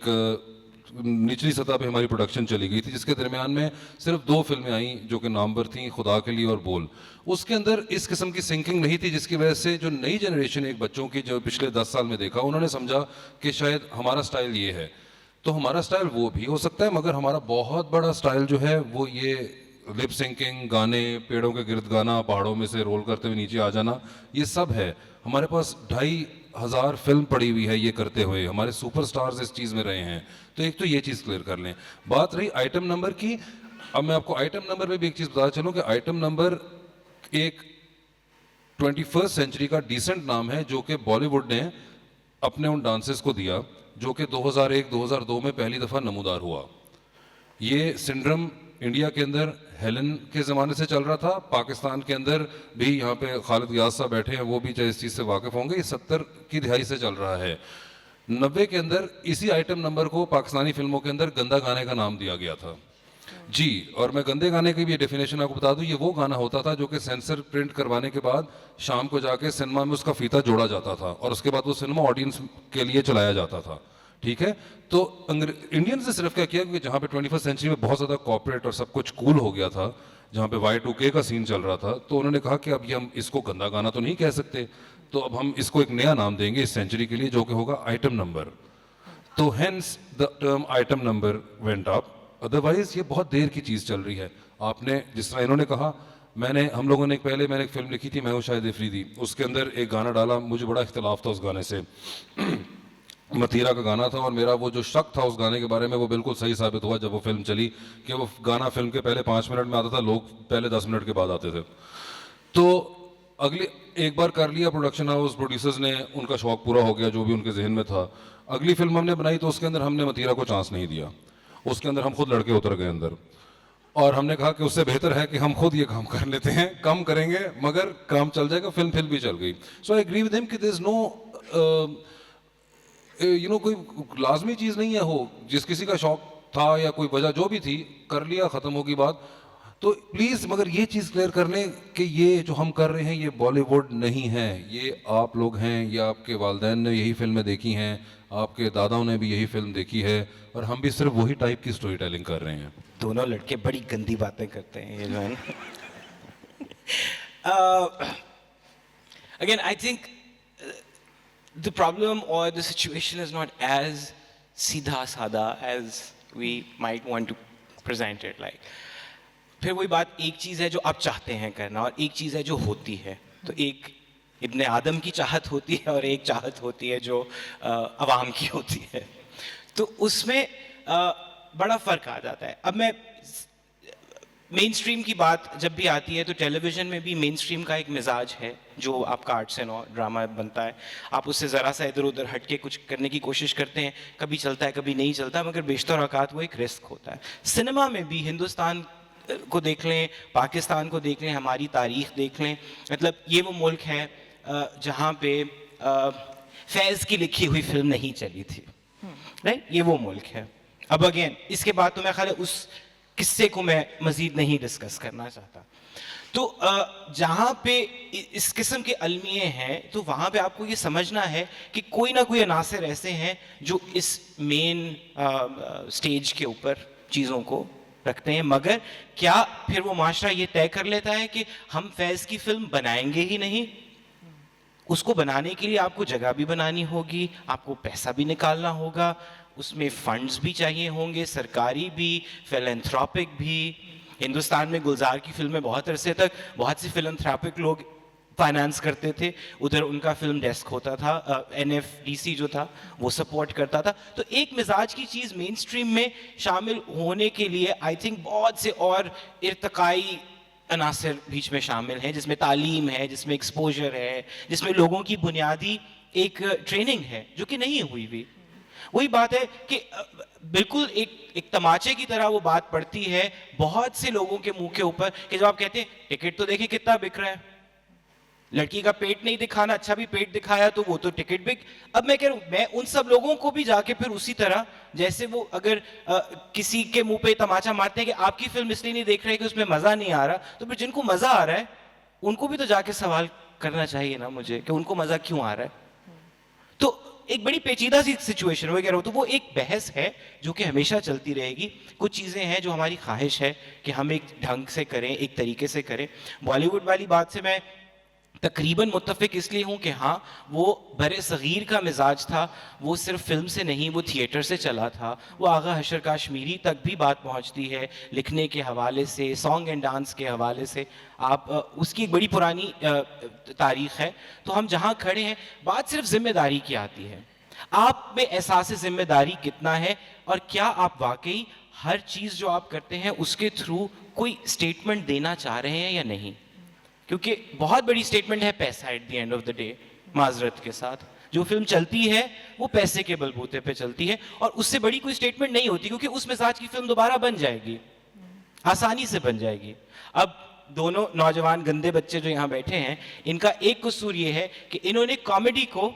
निचली सतह पे हमारी प्रोडक्शन चली गई थी, जिसके दरमियान में सिर्फ 2 फिल्में आई जो कि नामवर थी, खुदा के लिए और बोल। उसके अंदर इस किस्म की सिंकिंग नहीं थी, जिसकी वजह से जो नई जनरेशन एक बच्चों की जो पिछले 10 साल में देखा, उन्होंने समझा कि शायद हमारा स्टाइल ये है। तो हमारा स्टाइल वो भी हो सकता है, मगर हमारा बहुत बड़ा स्टाइल जो है वो ये लिप सिंकिंग, गाने, पेड़ों के गिर्द गाना, पहाड़ों में से रोल करते हुए नीचे आ जाना, ये सब है। हमारे पास 2500 फिल्म पड़ी हुई है ये करते हुए, हमारे सुपरस्टार्स इस चीज़ में रहे हैं। तो एक तो ये चीज़ क्लियर कर लें। बात रही आइटम नंबर की, अब मैं आपको आइटम नंबर में भी एक चीज़ बता चलूँ कि आइटम नंबर एक 21st सेंचुरी का डिसेंट नाम है जो कि बॉलीवुड ने अपने उन डांसेस को दिया, जो कि 2001-2002 में पहली दफ़ा नमूदार हुआ। ये सिंड्रम इंडिया के अंदर हेलन के ज़माने से चल रहा था, पाकिस्तान के अंदर भी, यहाँ पे खालिद गियास साहब बैठे हैं, वो भी इस चीज़ से वाकिफ़ होंगे, ये 70 की दिहाई से चल रहा है। 90 के अंदर इसी आइटम नंबर को पाकिस्तानी फिल्मों के अंदर गंदा गाने का नाम दिया गया था जी। और मैं गंदे गाने की भी डेफिनेशन आपको बता दूं, ये वो गाना होता था जो कि सेंसर प्रिंट करवाने के बाद शाम को जाके सिनेमा में उसका फीता जोड़ा जाता था और उसके बाद वो सिनेमा ऑडियंस के लिए चलाया जाता था, ठीक है। तो इंडियंस ने सिर्फ क्या किया, क्योंकि जहाँ पे 21st सेंचुरी में बहुत ज़्यादा कॉर्पोरेट और सब कुछ कूल हो गया था, जहाँ पे Y2K का सीन चल रहा था, तो उन्होंने कहा कि अब ये हम इसको गंदा गाना तो नहीं कह सकते, तो अब हम इसको एक नया नाम देंगे इस सेंचुरी के लिए, जो कि होगा आइटम नंबर। तो hence the term item number went up. Otherwise ये बहुत देर की चीज़ चल रही है। आपने जिस तरह इन्होंने कहा, हम लोगों ने मैंने एक फिल्म लिखी थी, मैं हूँ शायद अफरीदी, उसके अंदर एक गाना डाला, मुझे बड़ा इख्तिलाफ था उस गाने से। मतीरा का गाना था और मेरा वो जो शक था उस गाने के बारे में वो बिल्कुल सही साबित हुआ जब वो फिल्म चली, कि वो गाना फिल्म के पहले 5 मिनट में आता था, लोग पहले 10 मिनट के बाद आते थे। तो अगली एक बार कर लिया प्रोडक्शन हाउस, प्रोड्यूसर्स ने, उनका शौक पूरा हो गया जो भी उनके जहन में था। अगली फिल्म हमने बनाई तो उसके अंदर हमने मतीरा को चांस नहीं दिया, उसके अंदर हम खुद लड़के उतर गए अंदर, और हमने कहा कि उससे बेहतर है कि हम खुद ये काम कर लेते हैं, कम करेंगे मगर काम चल जाएगा, फिल्म भी चल गई। सो आई एग्री विद हिम कि देयर इज नो कोई लाजमी चीज़ नहीं है हो, जिस किसी का शौक था या कोई वजह जो भी थी, कर लिया, ख़त्म होगी बात। तो प्लीज़ मगर ये चीज़ क्लियर कर लें कि ये जो हम कर रहे हैं ये बॉलीवुड नहीं है, ये आप लोग हैं, या आपके वालिदैन ने यही फिल्में देखी हैं, आपके दादाओं ने भी यही फिल्म देखी है, और हम भी सिर्फ वही टाइप की स्टोरी टेलिंग कर रहे हैं। दोनों लड़के बड़ी गंदी बातें करते हैं ये जो है ना। Again I think the problem or the situation is not as सीधा सादा as we might want to present it like. फिर वही बात, एक चीज़ है जो आप चाहते हैं करना और एक चीज़ है जो होती है। तो एक इब्ने आदम की चाहत होती है और एक चाहत होती है जो अवाम की होती है। तो उसमें बड़ा फ़र्क आ जाता है। अब मैं मेन स्ट्रीम की बात जब भी आती है तो टेलीविज़न में भी मेन स्ट्रीम का एक मिजाज है जो आपका आर्ट्स एंड ड्रामा बनता है। आप उससे ज़रा सा इधर उधर हट के कुछ करने की कोशिश करते हैं, कभी चलता है कभी नहीं चलता, मगर बेशतर औकात वो एक रिस्क होता है। सिनेमा में भी हिंदुस्तान को देख लें, पाकिस्तान को देख लें, हमारी तारीख़ देख लें, मतलब ये वो मुल्क है जहाँ पे फैज़ की लिखी हुई फिल्म नहीं चली थी, राइट? ये वो मुल्क है। अब अगेन इसके बाद तो मैं ख्याल उस किस्से को मैं मज़ीद नहीं डिस्कस करना चाहता। तो जहाँ पे इस किस्म के अलमिए हैं तो वहाँ पे आपको ये समझना है कि कोई ना कोई अनासर ऐसे हैं जो इस मेन स्टेज के ऊपर चीज़ों को रखते हैं, मगर क्या फिर वो माशरा ये तय कर लेता है कि हम फैज़ की फ़िल्म बनाएंगे ही नहीं? उसको बनाने के लिए आपको जगह भी बनानी होगी, आपको पैसा भी निकालना होगा, उसमें फंड्स भी चाहिए होंगे, सरकारी भी, फिलैंथ्रोपिक भी। हिंदुस्तान में गुलजार की फिल्में बहुत अरसे तक बहुत से फिलैंथ्रोपिक लोग फाइनेंस करते थे, उधर उनका फिल्म डेस्क होता था, NFDC जो था वो सपोर्ट करता था। तो एक मिजाज की चीज़ मेन स्ट्रीम में शामिल होने के लिए आई थिंक बहुत से और इर्तकाई अनासर बीच में शामिल हैं, जिसमें तालीम है, जिसमें एक्सपोजर है, जिसमें लोगों की बुनियादी एक ट्रेनिंग है जो कि नहीं हुई भी। वही बात है कि बिल्कुल एक तमाचे की तरह वो बात पड़ती है बहुत से लोगों के मुंह के ऊपर कि जब आप कहते हैं टिकट तो देखिए कितना बिक रहा है, लड़की का पेट नहीं दिखाना, अच्छा भी पेट दिखाया तो वो तो टिकट बिक। अब मैं कह रहा हूँ, मैं उन सब लोगों को भी जाके फिर उसी तरह जैसे वो अगर किसी के मुंह पे तमाचा मारते हैं कि आपकी फिल्म इसलिए नहीं देख रहे कि उसमें मजा नहीं आ रहा, तो फिर जिनको मजा आ रहा है उनको भी तो जाके सवाल करना चाहिए ना मुझे कि उनको मजा क्यों आ रहा है। तो एक बड़ी पेचीदा सी सिचुएशन हो, कह रहा हूँ, तो वो एक बहस है जो कि हमेशा चलती रहेगी। कुछ चीज़ें हैं जो हमारी ख्वाहिश है कि हम एक ढंग से करें, एक तरीके से करें। बॉलीवुड वाली बात से मैं तकरीबन मुत्तफ़िक इसलिए हूँ कि हाँ, वो बरे सग़ीर का मिजाज था, वो सिर्फ फिल्म से नहीं, वो थिएटर से चला था। वो आगा हशर काश्मीरी तक भी बात पहुँचती है, लिखने के हवाले से, सॉन्ग एंड डांस के हवाले से। आप उसकी एक बड़ी पुरानी तारीख़ है। तो हम जहाँ खड़े हैं, बात सिर्फ ज़िम्मेदारी की आती है। आप में एहसास ज़िम्मेदारी कितना है और क्या आप वाकई हर चीज़ जो आप करते हैं उसके थ्रू कोई स्टेटमेंट देना चाह रहे हैं या नहीं। क्योंकि बहुत बड़ी स्टेटमेंट है पैसा at the end of the day. माजरत के साथ जो फिल्म चलती है वो पैसे के बलबूते पे चलती है और उससे बड़ी कोई स्टेटमेंट नहीं होती, क्योंकि उस मिजाज की फिल्म दोबारा बन जाएगी, आसानी से बन जाएगी। अब दोनों नौजवान गंदे बच्चे जो यहाँ बैठे हैं, इनका एक कसूर ये है कि इन्होंने कॉमेडी को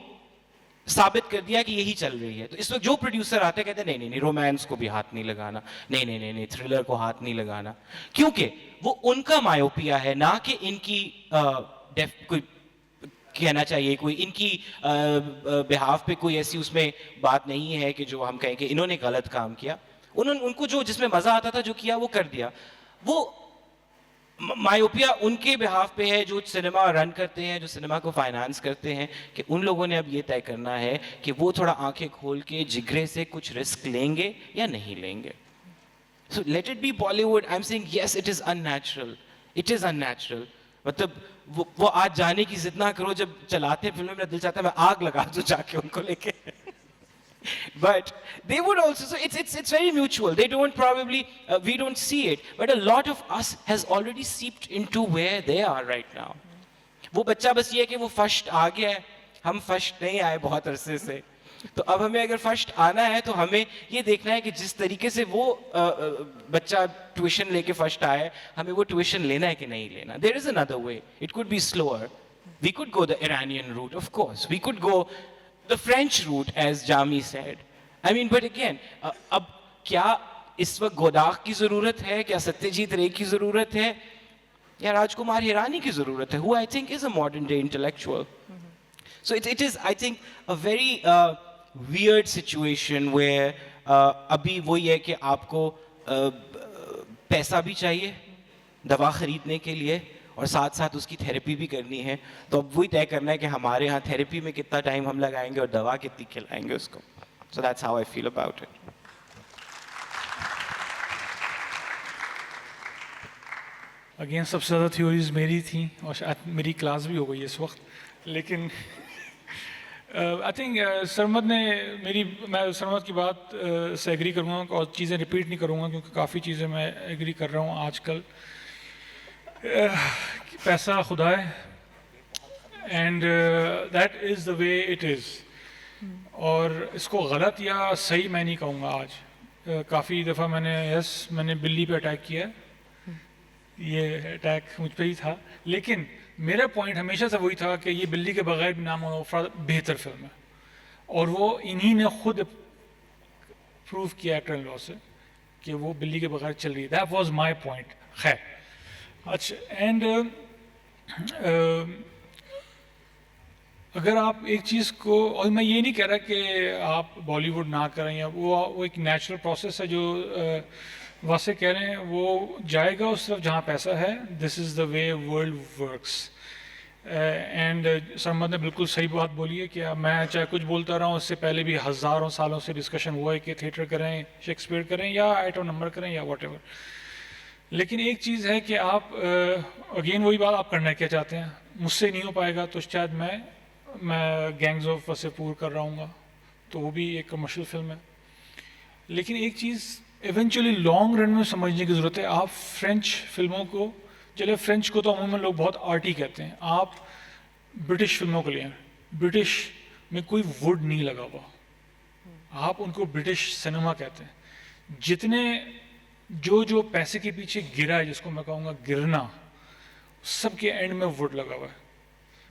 साबित कर दिया कि यही चल रही है। तो इस वक्त जो प्रोड्यूसर आते हैं कहते हैं नहीं, रोमांस को भी हाथ नहीं लगाना, नहीं, थ्रिलर को हाथ नहीं लगाना, क्योंकि वो उनका मायोपिया है, ना कि इनकी कोई कहना चाहिए, कोई इनकी बिहाफ पे कोई ऐसी उसमें बात नहीं है कि जो हम कहें कि इन्होंने गलत काम किया। उनको जो जिसमें मजा आता था जो किया वो कर दिया। वो मायोपिया उनके बिहाफ पे है जो सिनेमा रन करते हैं, जो सिनेमा को फाइनेंस करते हैं, कि उन लोगों ने अब ये तय करना है कि वो थोड़ा आंखें खोल के जिगरे से कुछ रिस्क लेंगे या नहीं लेंगे। So let it be Bollywood. I am saying yes, it is unnatural, it is unnatural. मतलब वो आज जाने की जिद ना करो, जब चलाते हैं फिल्में मेरा दिल चाहता है मैं आग लगा दूं जाके उनको लेके। But they would also, so it's very mutual. They don't probably, we don't see it, but a lot of us has already seeped into where they are right now. वो बच्चा बस ये है कि वो फर्स्ट आ गया है, हम फर्स्ट नहीं आए बहुत अरसे से, तो अब हमें अगर फर्स्ट आना है तो हमें ये देखना है कि जिस तरीके से वो बच्चा ट्यूशन लेके फर्स्ट आया है, हमें वो ट्यूशन लेना है कि नहीं लेना। There is another way. It could be slower. We could go the Iranian route, of course. We could go the French route, as Jami said. I mean, but again, अब क्या इस वक्त गोदाख की ज़रूरत है, क्या सत्यजीत रे की ज़रूरत है, या राजकुमार हिरानी की ज़रूरत है, who I think is a modern day intellectual. So it is, I think, a very weird situation where अभी वही है कि आपको पैसा भी चाहिए दवा ख़रीदने के लिए और साथ साथ उसकी थेरेपी भी करनी है, तो अब वही तय करना है कि हमारे यहाँ थेरेपी में कितना टाइम हम लगाएंगे और दवा कितनी खिलाएंगे उसको। So that's how I feel about it. Again सबसे ज़्यादा थ्योरीज मेरी थी और शायद मेरी क्लास भी हो गई इस वक्त, लेकिन आई थिंक सरमद ने मैं सरमद की बात से एग्री करूँगा और चीज़ें रिपीट नहीं करूँगा क्योंकि काफ़ी चीज़ें मैं एग्री कर रहा हूँ आजकल। पैसा खुदा है and that is the way it is, और इसको गलत या सही मैं नहीं कहूँगा। आज काफ़ी दफ़ा मैंने बिल्ली पे अटैक किया, ये अटैक मुझ पे ही था, लेकिन मेरा पॉइंट हमेशा से वही था कि ये बिल्ली के बगैर भी नाम अफराद बेहतर फिल्म है, और वो इन्हीं ने खुद प्रूव किया एक्टर इन लॉ से कि वो बिल्ली के बगैर चल रही है। That was my point. खैर अच्छा, एंड अगर आप एक चीज़ को, और मैं ये नहीं कह रहा कि आप बॉलीवुड ना करें, या वो एक नेचुरल प्रोसेस है जो वासे कह रहे हैं, वो जाएगा उस तरफ जहाँ पैसा है। This is the way world works. And Sarmad ने बिल्कुल सही बात बोली है कि मैं चाहे कुछ बोलता रहा हूँ, उससे पहले भी हज़ारों सालों से डिस्कशन हुआ है कि थिएटर करें, शेक्सपियर करें या आइटम नंबर करें या वॉटेवर। लेकिन एक चीज़ है कि आप अगेन वही बात, आप करना क्या चाहते हैं। मुझसे नहीं हो पाएगा तो शायद मैं गैंग्स ऑफ वसेपुर कर रहा हूँगा, तो वो भी एक कमर्शियल फिल्म है। लेकिन एक चीज़ इवेंचुअली लॉन्ग रन में समझने की ज़रूरत है। आप फ्रेंच फिल्मों को, चले फ्रेंच को तो अमूमन लोग बहुत आर्टी कहते हैं, आप ब्रिटिश फिल्मों को लें, ब्रिटिश में कोई वुड नहीं लगा हुआ, आप उनको ब्रिटिश सिनेमा कहते हैं। जितने जो पैसे के पीछे गिरा है, जिसको मैं कहूँगा गिरना, सबके एंड में वुड लगा हुआ है।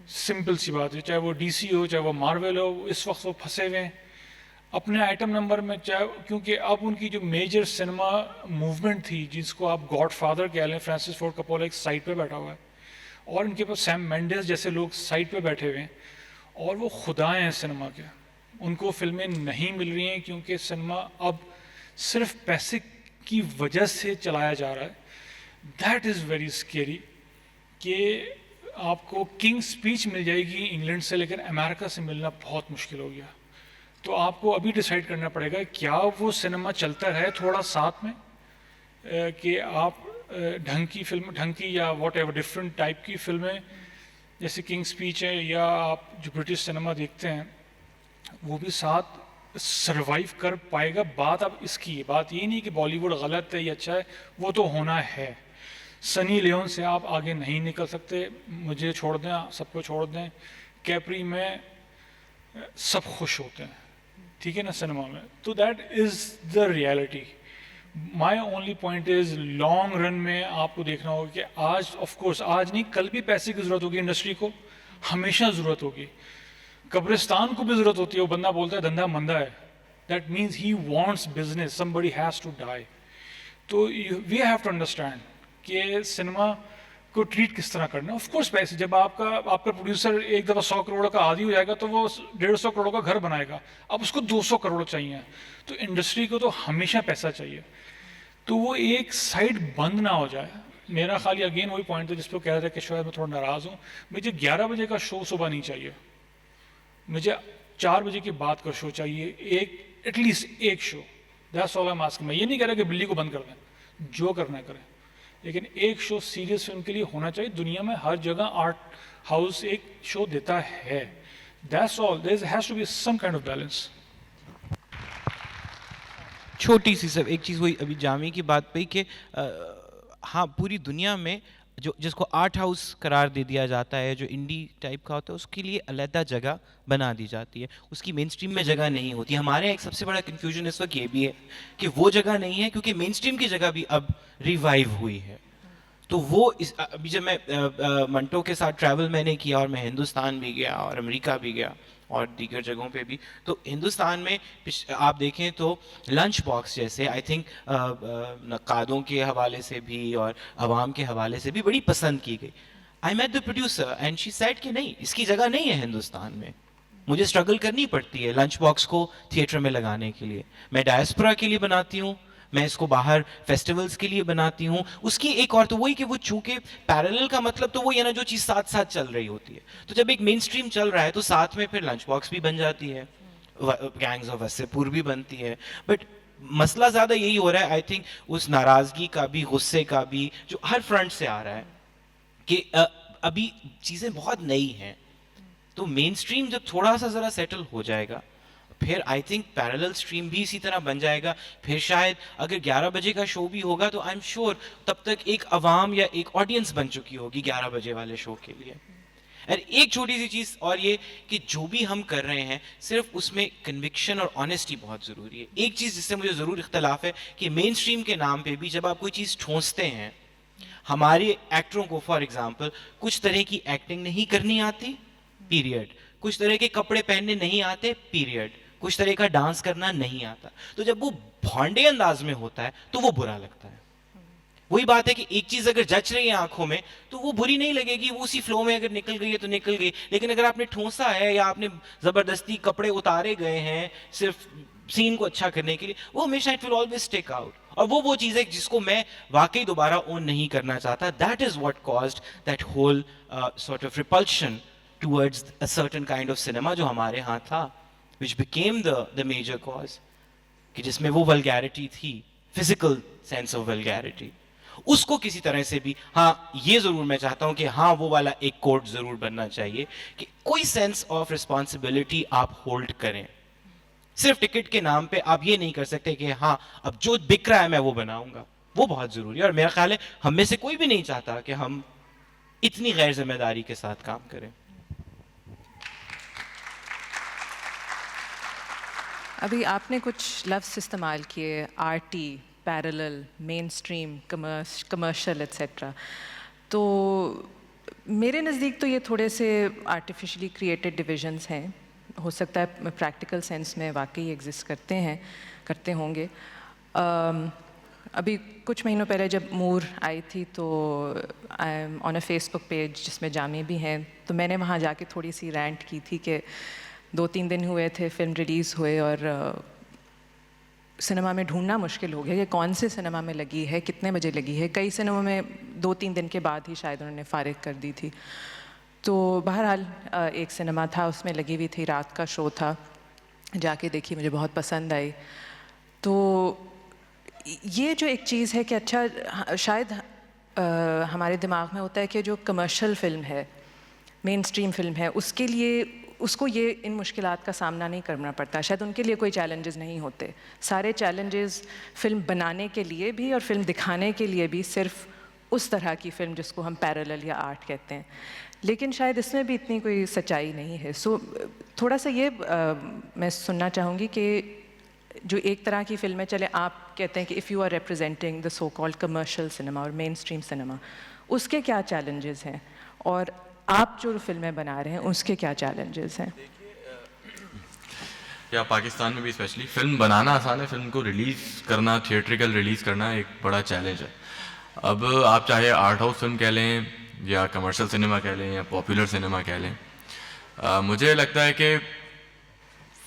सिंपल सी बात है, चाहे वो DC हो, चाहे वो मार्वल हो, इस वक्त वो फंसे हुए हैं अपने आइटम नंबर में, चाहे क्योंकि अब उनकी जो मेजर सिनेमा मूवमेंट थी, जिसको आप गॉडफादर कह लें, फ्रांसिस फोर्ड कपोला एक साइड पे बैठा हुआ है, और इनके पास सैम मेंडेस जैसे लोग साइड पे बैठे हुए हैं, और वो खुदाएँ हैं सिनेमा के। उनको फिल्में नहीं मिल रही हैं क्योंकि सिनेमा अब सिर्फ पैसे की वजह से चलाया जा रहा है। दैट इज़ वेरी स्केरी कि आपको किंग स्पीच मिल जाएगी इंग्लैंड से, लेकिन अमेरिका से मिलना बहुत मुश्किल हो गया। तो आपको अभी डिसाइड करना पड़ेगा क्या वो सिनेमा चलता है थोड़ा साथ में, कि आप ढंग की फिल्म, ढंग की या वॉट एवर डिफरेंट टाइप की फिल्में जैसे किंग स्पीच है, या आप जो ब्रिटिश सिनेमा देखते हैं वो भी साथ सरवाइव कर पाएगा। बात अब इसकी, बात ये नहीं कि बॉलीवुड गलत है या अच्छा है, वो तो होना है। सनी लियोन से आप आगे नहीं निकल सकते, मुझे छोड़ दें, सबको छोड़ दें। कैप्री में सब खुश होते हैं, ठीक है ना, सिनेमा में। तो that is the reality. My only point is long run में आपको देखना होगा कि आज, ऑफ कोर्स आज नहीं, कल भी पैसे की ज़रूरत होगी इंडस्ट्री को, हमेशा ज़रूरत होगी। कब्रिस्तान को भी ज़रूरत होती है। वो बंदा बोलता है धंधा मंदा है, that means he wants business, somebody has to die. तो वी हैव टू अंडरस्टैंड कि सिनेमा को ट्रीट किस तरह करना है। ऑफ कोर्स पैसे, जब आपका प्रोड्यूसर एक दफ़ा 100 करोड़ का आदी हो जाएगा तो वो 150 करोड़ का घर बनाएगा, अब उसको 200 करोड़ चाहिए। तो इंडस्ट्री को तो हमेशा पैसा चाहिए, तो वो एक साइड बंद ना हो जाए। मेरा खाली अगेन वही पॉइंट था जिस पर कह रहा था कि शायद मैं थोड़ा नाराज़ हूँ। मुझे 11 बजे का शो सुबह नहीं चाहिए, मुझे 4 बजे के बाद का शो चाहिए, एक एटलीस्ट एक show. That's all I am asking. मैं ये नहीं कह रहा कि बिल्ली को बंद कर दें, जो करना है करें, लेकिन एक शो सीरियस फिल्म के लिए होना चाहिए। दुनिया में हर जगह आर्ट हाउस एक शो देता है, that's all, there has to be some kind of balance. छोटी सी सब एक चीज़ वही अभी जामी की बात पे कि हाँ पूरी दुनिया में जो जिसको आर्ट हाउस करार दे दिया जाता है, जो इंडी टाइप का होता है, उसके लिए अलहदा जगह बना दी जाती है, उसकी मेन स्ट्रीम में जगह नहीं होती। हमारे यहाँ एक सबसे बड़ा कन्फ्यूजन इस वक्त ये भी है कि वो जगह नहीं है क्योंकि मेन स्ट्रीम की जगह भी अब रिवाइव हुई है। तो वो इस अभी जब मैं मंटो के साथ ट्रैवल मैंने किया और मैं हिंदुस्तान भी गया और अमेरिका भी गया और दीगर जगहों पे भी, तो हिंदुस्तान में आप देखें तो लंच बॉक्स जैसे आई थिंक नक्कादों के हवाले से भी और आवाम के हवाले से भी बड़ी पसंद की गई। I met the producer and she said कि नहीं, इसकी जगह नहीं है हिंदुस्तान में, मुझे स्ट्रगल करनी पड़ती है लंच बॉक्स को थिएटर में लगाने के लिए। मैं डायस्पोरा के लिए बनाती हूँ, मैं इसको बाहर फेस्टिवल्स के लिए बनाती हूँ। उसकी एक और तो वही कि वो चूंकि पैरेलल का मतलब तो वही है ना, जो चीज़ साथ साथ चल रही होती है। तो जब एक मेन स्ट्रीम चल रहा है तो साथ में फिर लंच बॉक्स भी बन जाती है, गैंग्स ऑफ वसेपुर भी बनती है। बट मसला ज़्यादा यही हो रहा है आई थिंक, उस नाराज़गी का भी, गुस्से का भी, जो हर फ्रंट से आ रहा है कि अभी चीज़ें बहुत नई हैं। तो मेन स्ट्रीम जब थोड़ा सा ज़रा सेटल हो जाएगा फिर आई थिंक पैरेलल स्ट्रीम भी इसी तरह बन जाएगा। फिर शायद अगर 11 बजे का शो भी होगा तो आई एम श्योर तब तक एक अवाम या एक ऑडियंस बन चुकी होगी 11 बजे वाले शो के लिए। और एक छोटी सी चीज़ और ये कि जो भी हम कर रहे हैं सिर्फ उसमें कन्विक्शन और ऑनेस्टी बहुत ज़रूरी है। एक चीज़ जिससे मुझे ज़रूर इख्तलाफ है कि मेन स्ट्रीम के नाम पे भी जब आप कोई चीज़ ठोंसते हैं, हमारे एक्टरों को फॉर एग्जांपल कुछ तरह की एक्टिंग नहीं करनी आती, पीरियड, कुछ तरह के कपड़े पहनने नहीं आते, पीरियड, कुछ तरह का डांस करना नहीं आता। तो जब वो भांडे अंदाज में होता है तो वो बुरा लगता है। वही बात है कि एक चीज अगर जच रही है आंखों में तो वो बुरी नहीं लगेगी, वो उसी फ्लो में अगर निकल गई है तो निकल गई। लेकिन अगर आपने ठोंसा है या आपने जबरदस्ती कपड़े उतारे गए हैं सिर्फ सीन को अच्छा करने के लिए, वो हमेशा it will always stick out. और वो चीज है जिसको मैं वाकई दोबारा ओन नहीं करना चाहता। That is what caused that whole sort of repulsion towards a certain kind of cinema जो हमारे यहाँ था, which became the major cause, कि जिसमें वो वल्गैरिटी थी, फिजिकल सेंस ऑफ वल्गैरिटी, उसको किसी तरह से भी, हाँ ये जरूर मैं चाहता हूं कि हाँ वो वाला एक कोड जरूर बनना चाहिए कि कोई सेंस ऑफ रिस्पॉन्सिबिलिटी आप होल्ड करें। सिर्फ टिकट के नाम पे आप ये नहीं कर सकते कि हाँ अब जो बिक रहा है मैं वो बनाऊंगा, वो बहुत जरूरी है। और मेरा ख्याल है हम में से कोई भी नहीं चाहता कि हम इतनी गैर जिम्मेदारी के साथ काम करें। अभी आपने कुछ लफ्ज़ इस्तेमाल किए, arty, parallel, mainstream, commercial etcetera. तो मेरे नज़दीक तो ये थोड़े से आर्टिफिशियली क्रिएटेड डिविजन्स हैं। हो सकता है प्रैक्टिकल सेंस में वाकई एग्जिस्ट करते होंगे। अभी कुछ महीनों पहले जब मूर आई थी तो I am on a Facebook page जिसमें जामी भी हैं, तो मैंने वहाँ जाके थोड़ी सी रैंट की थी कि 2-3 दिन हुए थे फिल्म रिलीज़ हुए और सिनेमा में ढूंढना मुश्किल हो गया कि कौन से सिनेमा में लगी है, कितने बजे लगी है। कई सिनेमा में 2-3 दिन के बाद ही शायद उन्होंने फ़ारिग कर दी थी। तो बहरहाल एक सिनेमा था, उसमें लगी हुई थी, रात का शो था, जाके देखी, मुझे बहुत पसंद आई। तो ये जो एक चीज़ है कि अच्छा शायद हमारे दिमाग में होता है कि जो कमर्शियल फिल्म है, मेन स्ट्रीम फिल्म है, उसके लिए उसको ये इन मुश्किलात का सामना नहीं करना पड़ता, शायद उनके लिए कोई चैलेंजेस नहीं होते। सारे चैलेंजेस फिल्म बनाने के लिए भी और फिल्म दिखाने के लिए भी सिर्फ उस तरह की फ़िल्म जिसको हम पैरेलल या आर्ट कहते हैं, लेकिन शायद इसमें भी इतनी कोई सच्चाई नहीं है। सो थोड़ा सा ये मैं सुनना चाहूँगी कि जो एक तरह की फ़िल्में चले, आप कहते हैं कि if you are representing the so called commercial cinema और मेन स्ट्रीम सिनेमा, उसके क्या चैलेंजेस हैं, और आप जो फिल्में बना रहे हैं उसके क्या चैलेंजेस हैं? या पाकिस्तान में भी स्पेशली फिल्म बनाना आसान है, फिल्म को रिलीज़ करना, थिएट्रिकल रिलीज़ करना एक बड़ा चैलेंज है। अब आप चाहे आर्ट हाउस फिल्म कह लें या कमर्शियल सिनेमा कह लें या पॉपुलर सिनेमा कह लें, मुझे लगता है कि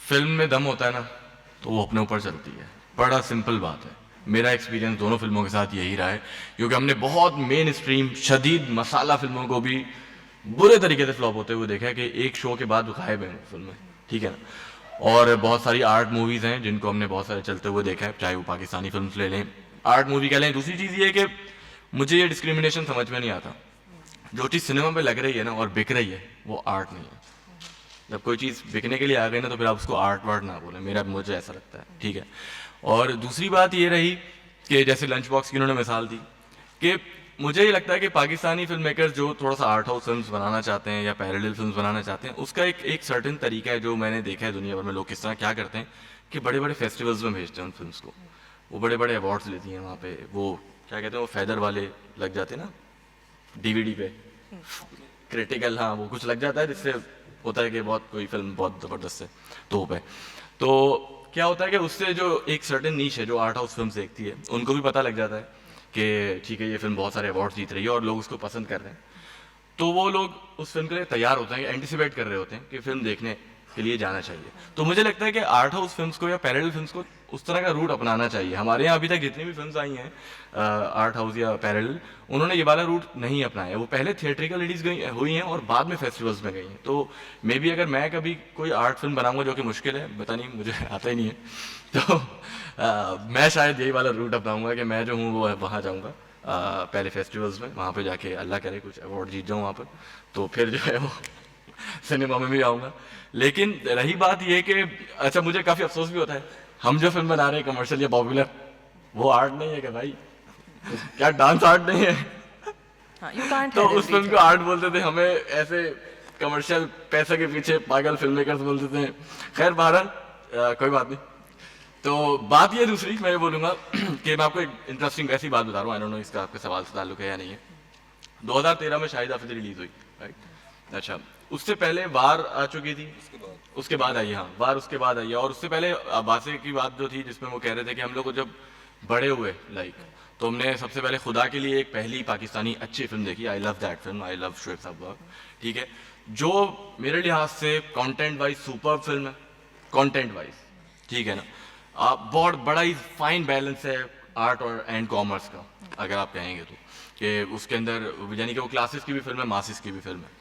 फिल्म में दम होता है ना तो वो अपने ऊपर चलती है। बड़ा सिंपल बात है। मेरा एक्सपीरियंस दोनों फिल्मों के साथ यही रहा है, क्योंकि हमने बहुत मेन स्ट्रीम शदीद मसाला फिल्मों को भी बुरे तरीके से फ्लॉप होते हुए देखा है कि एक शो के बाद गायब है फिल्में, ठीक है ना। और बहुत सारी आर्ट मूवीज़ हैं जिनको हमने बहुत सारे चलते हुए देखा है, चाहे वो पाकिस्तानी फिल्म ले लें, आर्ट मूवी कह लें। दूसरी चीज़ ये है कि मुझे ये डिस्क्रिमिनेशन समझ में नहीं आता। जो चीज़ सिनेमा में लग रही है ना और बिक रही है वो आर्ट नहीं है। जब कोई चीज़ बिकने के लिए आ गई ना तो फिर आप उसको आर्ट वार्ट ना बोलें, मुझे ऐसा लगता है, ठीक है। और दूसरी बात ये रही कि जैसे लंच बॉक्स की उन्होंने मिसाल दी कि मुझे ये लगता है कि पाकिस्तानी फिल्म मेकर्स जो थोड़ा सा आर्ट हाउस फिल्म बनाना चाहते हैं या पैरेलल फिल्म बनाना चाहते हैं, उसका एक सर्टेन तरीका है जो मैंने देखा है दुनिया भर में लोग किस तरह क्या करते हैं कि बड़े बड़े फेस्टिवल्स में भेजते हैं उन फिल्म्स को, वो बड़े बड़े अवार्ड्स लेती हैं वहाँ पे, वो क्या कहते हैं वो फेदर वाले लग जाते हैं ना DVD पे, क्रिटिकल, हाँ वो कुछ लग जाता है जिससे होता है कि बहुत कोई फिल्म बहुत ज़बरदस्त है तो पे। तो क्या होता है कि उससे जो एक सर्टेन नीश है जो आर्ट हाउस फिल्म देखती है उनको भी पता लग जाता है कि ठीक है ये फिल्म बहुत सारे अवार्ड जीत रही है और लोग उसको पसंद कर रहे हैं, तो वो लोग उस फिल्म के लिए तैयार होते हैं, एंटिसिपेट कर रहे होते हैं कि फिल्म देखने के लिए जाना चाहिए। तो मुझे लगता है कि आर्ट हाउस फिल्म्स को या पैरेलल फिल्म्स को उस तरह का रूट अपनाना चाहिए। हमारे यहाँ अभी तक जितनी भी फिल्म्स आई हैं आर्ट हाउस या पैरेलल, उन्होंने ये वाला रूट नहीं अपनाया। वो पहले थिएट्रिकल रिलीज हुई हैं और बाद में फेस्टिवल्स में गई हैं। तो मे बी अगर मैं कभी कोई आर्ट फिल्म बनाऊंगा, जो कि मुश्किल है, पता नहीं, मुझे आता ही नहीं है, तो मैं शायद यही वाला रूट अपनाऊंगा कि मैं जो हूँ वो वहाँ जाऊँगा पहले फेस्टिवल्स में, वहाँ पे जाके अल्लाह करे कुछ अवार्ड जीत जाऊँ वहाँ पर, तो फिर जो है वो सिनेमा में भी आऊँगा। लेकिन रही बात ये कि अच्छा मुझे काफ़ी अफसोस भी होता है, हम जो फिल्म बना रहे हैं कमर्शियल या पॉपुलर, वो आर्ट नहीं है क्या भाई? क्या डांस आर्ट नहीं है? तो उस फिल्म को आर्ट बोलते थे, हमें ऐसे कमर्शियल पैसे के पीछे पागल फिल्म मेकर्स बोलते थे। खैर बहरहाल कोई बात नहीं। तो बात ये दूसरी मैं ये बोलूँगा कि मैं आपको एक इंटरेस्टिंग ऐसी बात बता रहा हूँ, आई डोंट नो इसका आपके सवाल से ताल्लुक है या नहीं है। 2013 में शाहिद आफरीदी रिलीज हुई, राइट? अच्छा, उससे पहले वार आ चुकी थी, उसके बाद आई, हाँ वार उसके बाद आई, और उससे पहले अब्बासी की बात जो थी जिसमें वो कह रहे थे कि हम लोग को जब बड़े हुए तो हमने सबसे पहले खुदा के लिए एक पहली पाकिस्तानी अच्छी फिल्म देखी, I love that film, I love Shoaib साहब वर्क, ठीक है, जो मेरे लिहाज से कंटेंट वाइज सुपर फिल्म है, कंटेंट वाइज, ठीक है ना। बहुत बड़ा ही फाइन बैलेंस है आर्ट और एंड कॉमर्स का, अगर आप कहेंगे तो, कि उसके अंदर यानी कि वो क्लासेस की भी फिल्म है, मासिस की भी फिल्म है।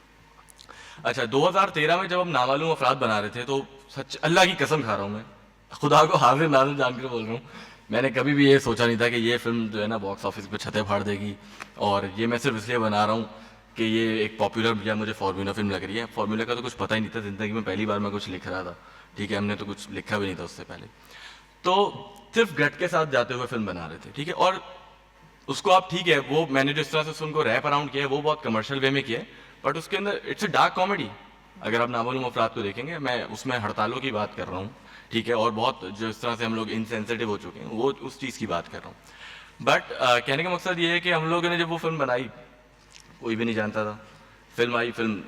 अच्छा, 2013 में जब हम नामालूम अफराद बना रहे थे, तो सच अल्लाह की कसम खा रहा हूँ, मैं खुदा को हाजिर नाजिर जानकर बोल रहा हूँ, मैंने कभी भी ये सोचा नहीं था कि ये फिल्म जो है ना बॉक्स ऑफिस पे छतें फाड़ देगी। और ये मैं सिर्फ इसलिए बना रहा हूँ कि ये एक पॉपुलर या मुझे फार्मूला फिल्म लग रही है। फार्मूला का तो कुछ पता ही नहीं था, ज़िंदगी में पहली बार मैं कुछ लिख रहा था, ठीक है, हमने तो कुछ लिखा भी नहीं था उससे पहले, तो सिर्फ गट के साथ जाते हुए फिल्म बना रहे थे, ठीक है। और उसको आप, ठीक है, वो मैंने जिस तरह से उस फिल्म को रैप अराउंड किया है वो बहुत कमर्शियल वे में किया है, बट उसके अंदर इट्स अ डार्क कॉमेडी। अगर आप नामालूम अफराद को देखेंगे, मैं उसमें हड़तालों की बात कर रहा हूँ, ठीक है, और बहुत जिस तरह से हम लोग इनसेंसिटिव हो चुके हैं, वो उस चीज़ की बात कर रहा हूँ। बट कहने का मकसद ये है कि हम लोगों ने जब वो फिल्म बनाई, कोई भी नहीं जानता था, फिल्म आई, फिल्म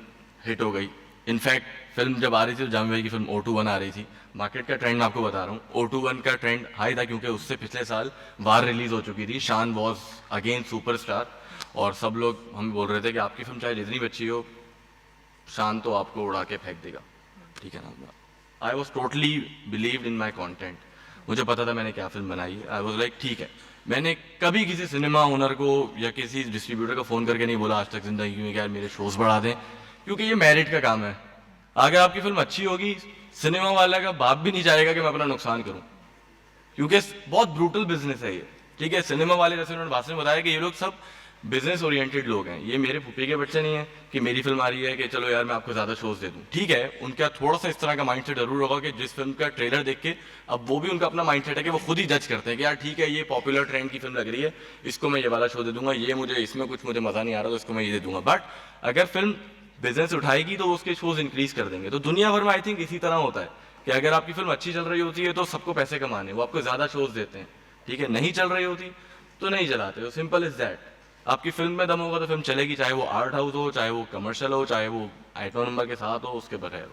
हिट हो गई। इनफैक्ट फिल्म जब आ रही थी तो जामी भाई की फिल्म O21 आ रही थी। मार्केट का ट्रेंड मैं आपको बता रहा हूँ, O21 का ट्रेंड हाई था क्योंकि उससे पिछले साल वार रिलीज हो चुकी थी, शान वॉज अगेन सुपरस्टार, और सब लोग हमें बोल रहे थे कि आपकी फिल्म चाहे जितनी भी अच्छी हो, शान तो आपको उड़ा के फेंक देगा, ठीक है ना। I was totally believed in my content, मुझे पता था मैंने क्या फिल्म बनाई है। आई वॉज लाइक ठीक है, मैंने कभी किसी सिनेमा ओनर को या किसी डिस्ट्रीब्यूटर को फ़ोन करके नहीं बोला आज तक ज़िंदगी में कि यार मेरे शोज़ बढ़ा दें, क्योंकि ये मेरिट का काम है। अगर आपकी फिल्म अच्छी होगी, सिनेमा वाला का बाप भी नहीं चाहेगा कि मैं अपना नुकसान करूं, क्योंकि बहुत ब्रूटल बिजनेस है ये, ठीक है। सिनेमा वाले, जैसे उन्होंने भाषण में बताया कि ये लोग सब बिजनेस ओरिएंटेड लोग हैं, ये मेरे फूफी के बच्चे नहीं है कि मेरी फिल्म आ रही है कि चलो यार मैं आपको ज़्यादा शोज़ दे दूँ, ठीक है। उनका थोड़ा सा इस तरह का माइंडसेट जरूर होगा कि जिस फिल्म का ट्रेलर देख के, अब वो भी उनका अपना माइंडसेट है कि वो खुद ही जज करते हैं कि यार ठीक है ये पॉपुलर ट्रेंड की फिल्म लग रही है, इसको मैं ये वाला शो दे दूंगा, ये मुझे इसमें कुछ मुझे मज़ा नहीं आ रहा तो इसको मैं ये दे दूंगा। बट अगर फिल्म बिजनेस उठाएगी तो उसके शोज इंक्रीज कर देंगे। तो दुनिया भर में आई थिंक इसी तरह होता है कि अगर आपकी फिल्म अच्छी चल रही होती है तो सबको पैसे कमाने, वो आपको ज़्यादा शोज देते हैं, ठीक है। नहीं चल रही होती तो नहीं चलाते, तो सिंपल इज दैट। आपकी फिल्म में दम होगा तो फिल्म चलेगी, चाहे वो आर्ट हाउस हो, चाहे वो कमर्शियल हो, चाहे वो आइटम नंबर के साथ हो, उसके बगैर हो।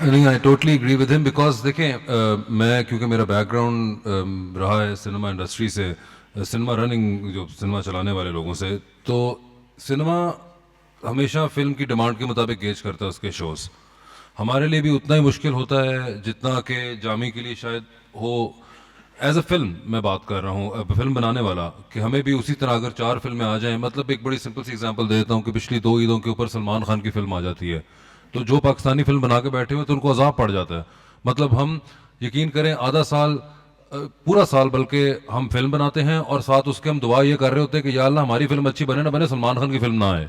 नहीं, I totally agree with him, because देखें मैं, क्योंकि मेरा बैकग्राउंड रहा है सिनेमा इंडस्ट्री से, सिनेमा रनिंग, जो सिनेमा चलाने वाले लोगों से, तो सिनेमा हमेशा फिल्म की डिमांड के मुताबिक गेज करता है उसके शोज़। हमारे लिए भी उतना ही मुश्किल होता है जितना कि जामी के लिए शायद हो। एज अ फिल्म मैं बात कर रहा हूँ, फिल्म बनाने वाला, कि हमें भी उसी तरह अगर 4 फिल्में आ जाएं, मतलब एक बड़ी सिंपल सी एग्जांपल दे देता हूँ कि पिछली 2 ईदों के ऊपर सलमान खान की फिल्म आ जाती है, तो जो पाकिस्तानी फिल्म बना के बैठे हुए तो उनको अजाब पड़ जाता है। मतलब हम यकीन करें, आधा साल पूरा साल बल्कि हम फिल्म बनाते हैं और साथ उसके हम दुआ ये कर रहे होते हैं कि या अल्लाह हमारी फिल्म अच्छी बने ना बने, सलमान खान की फिल्म ना आए।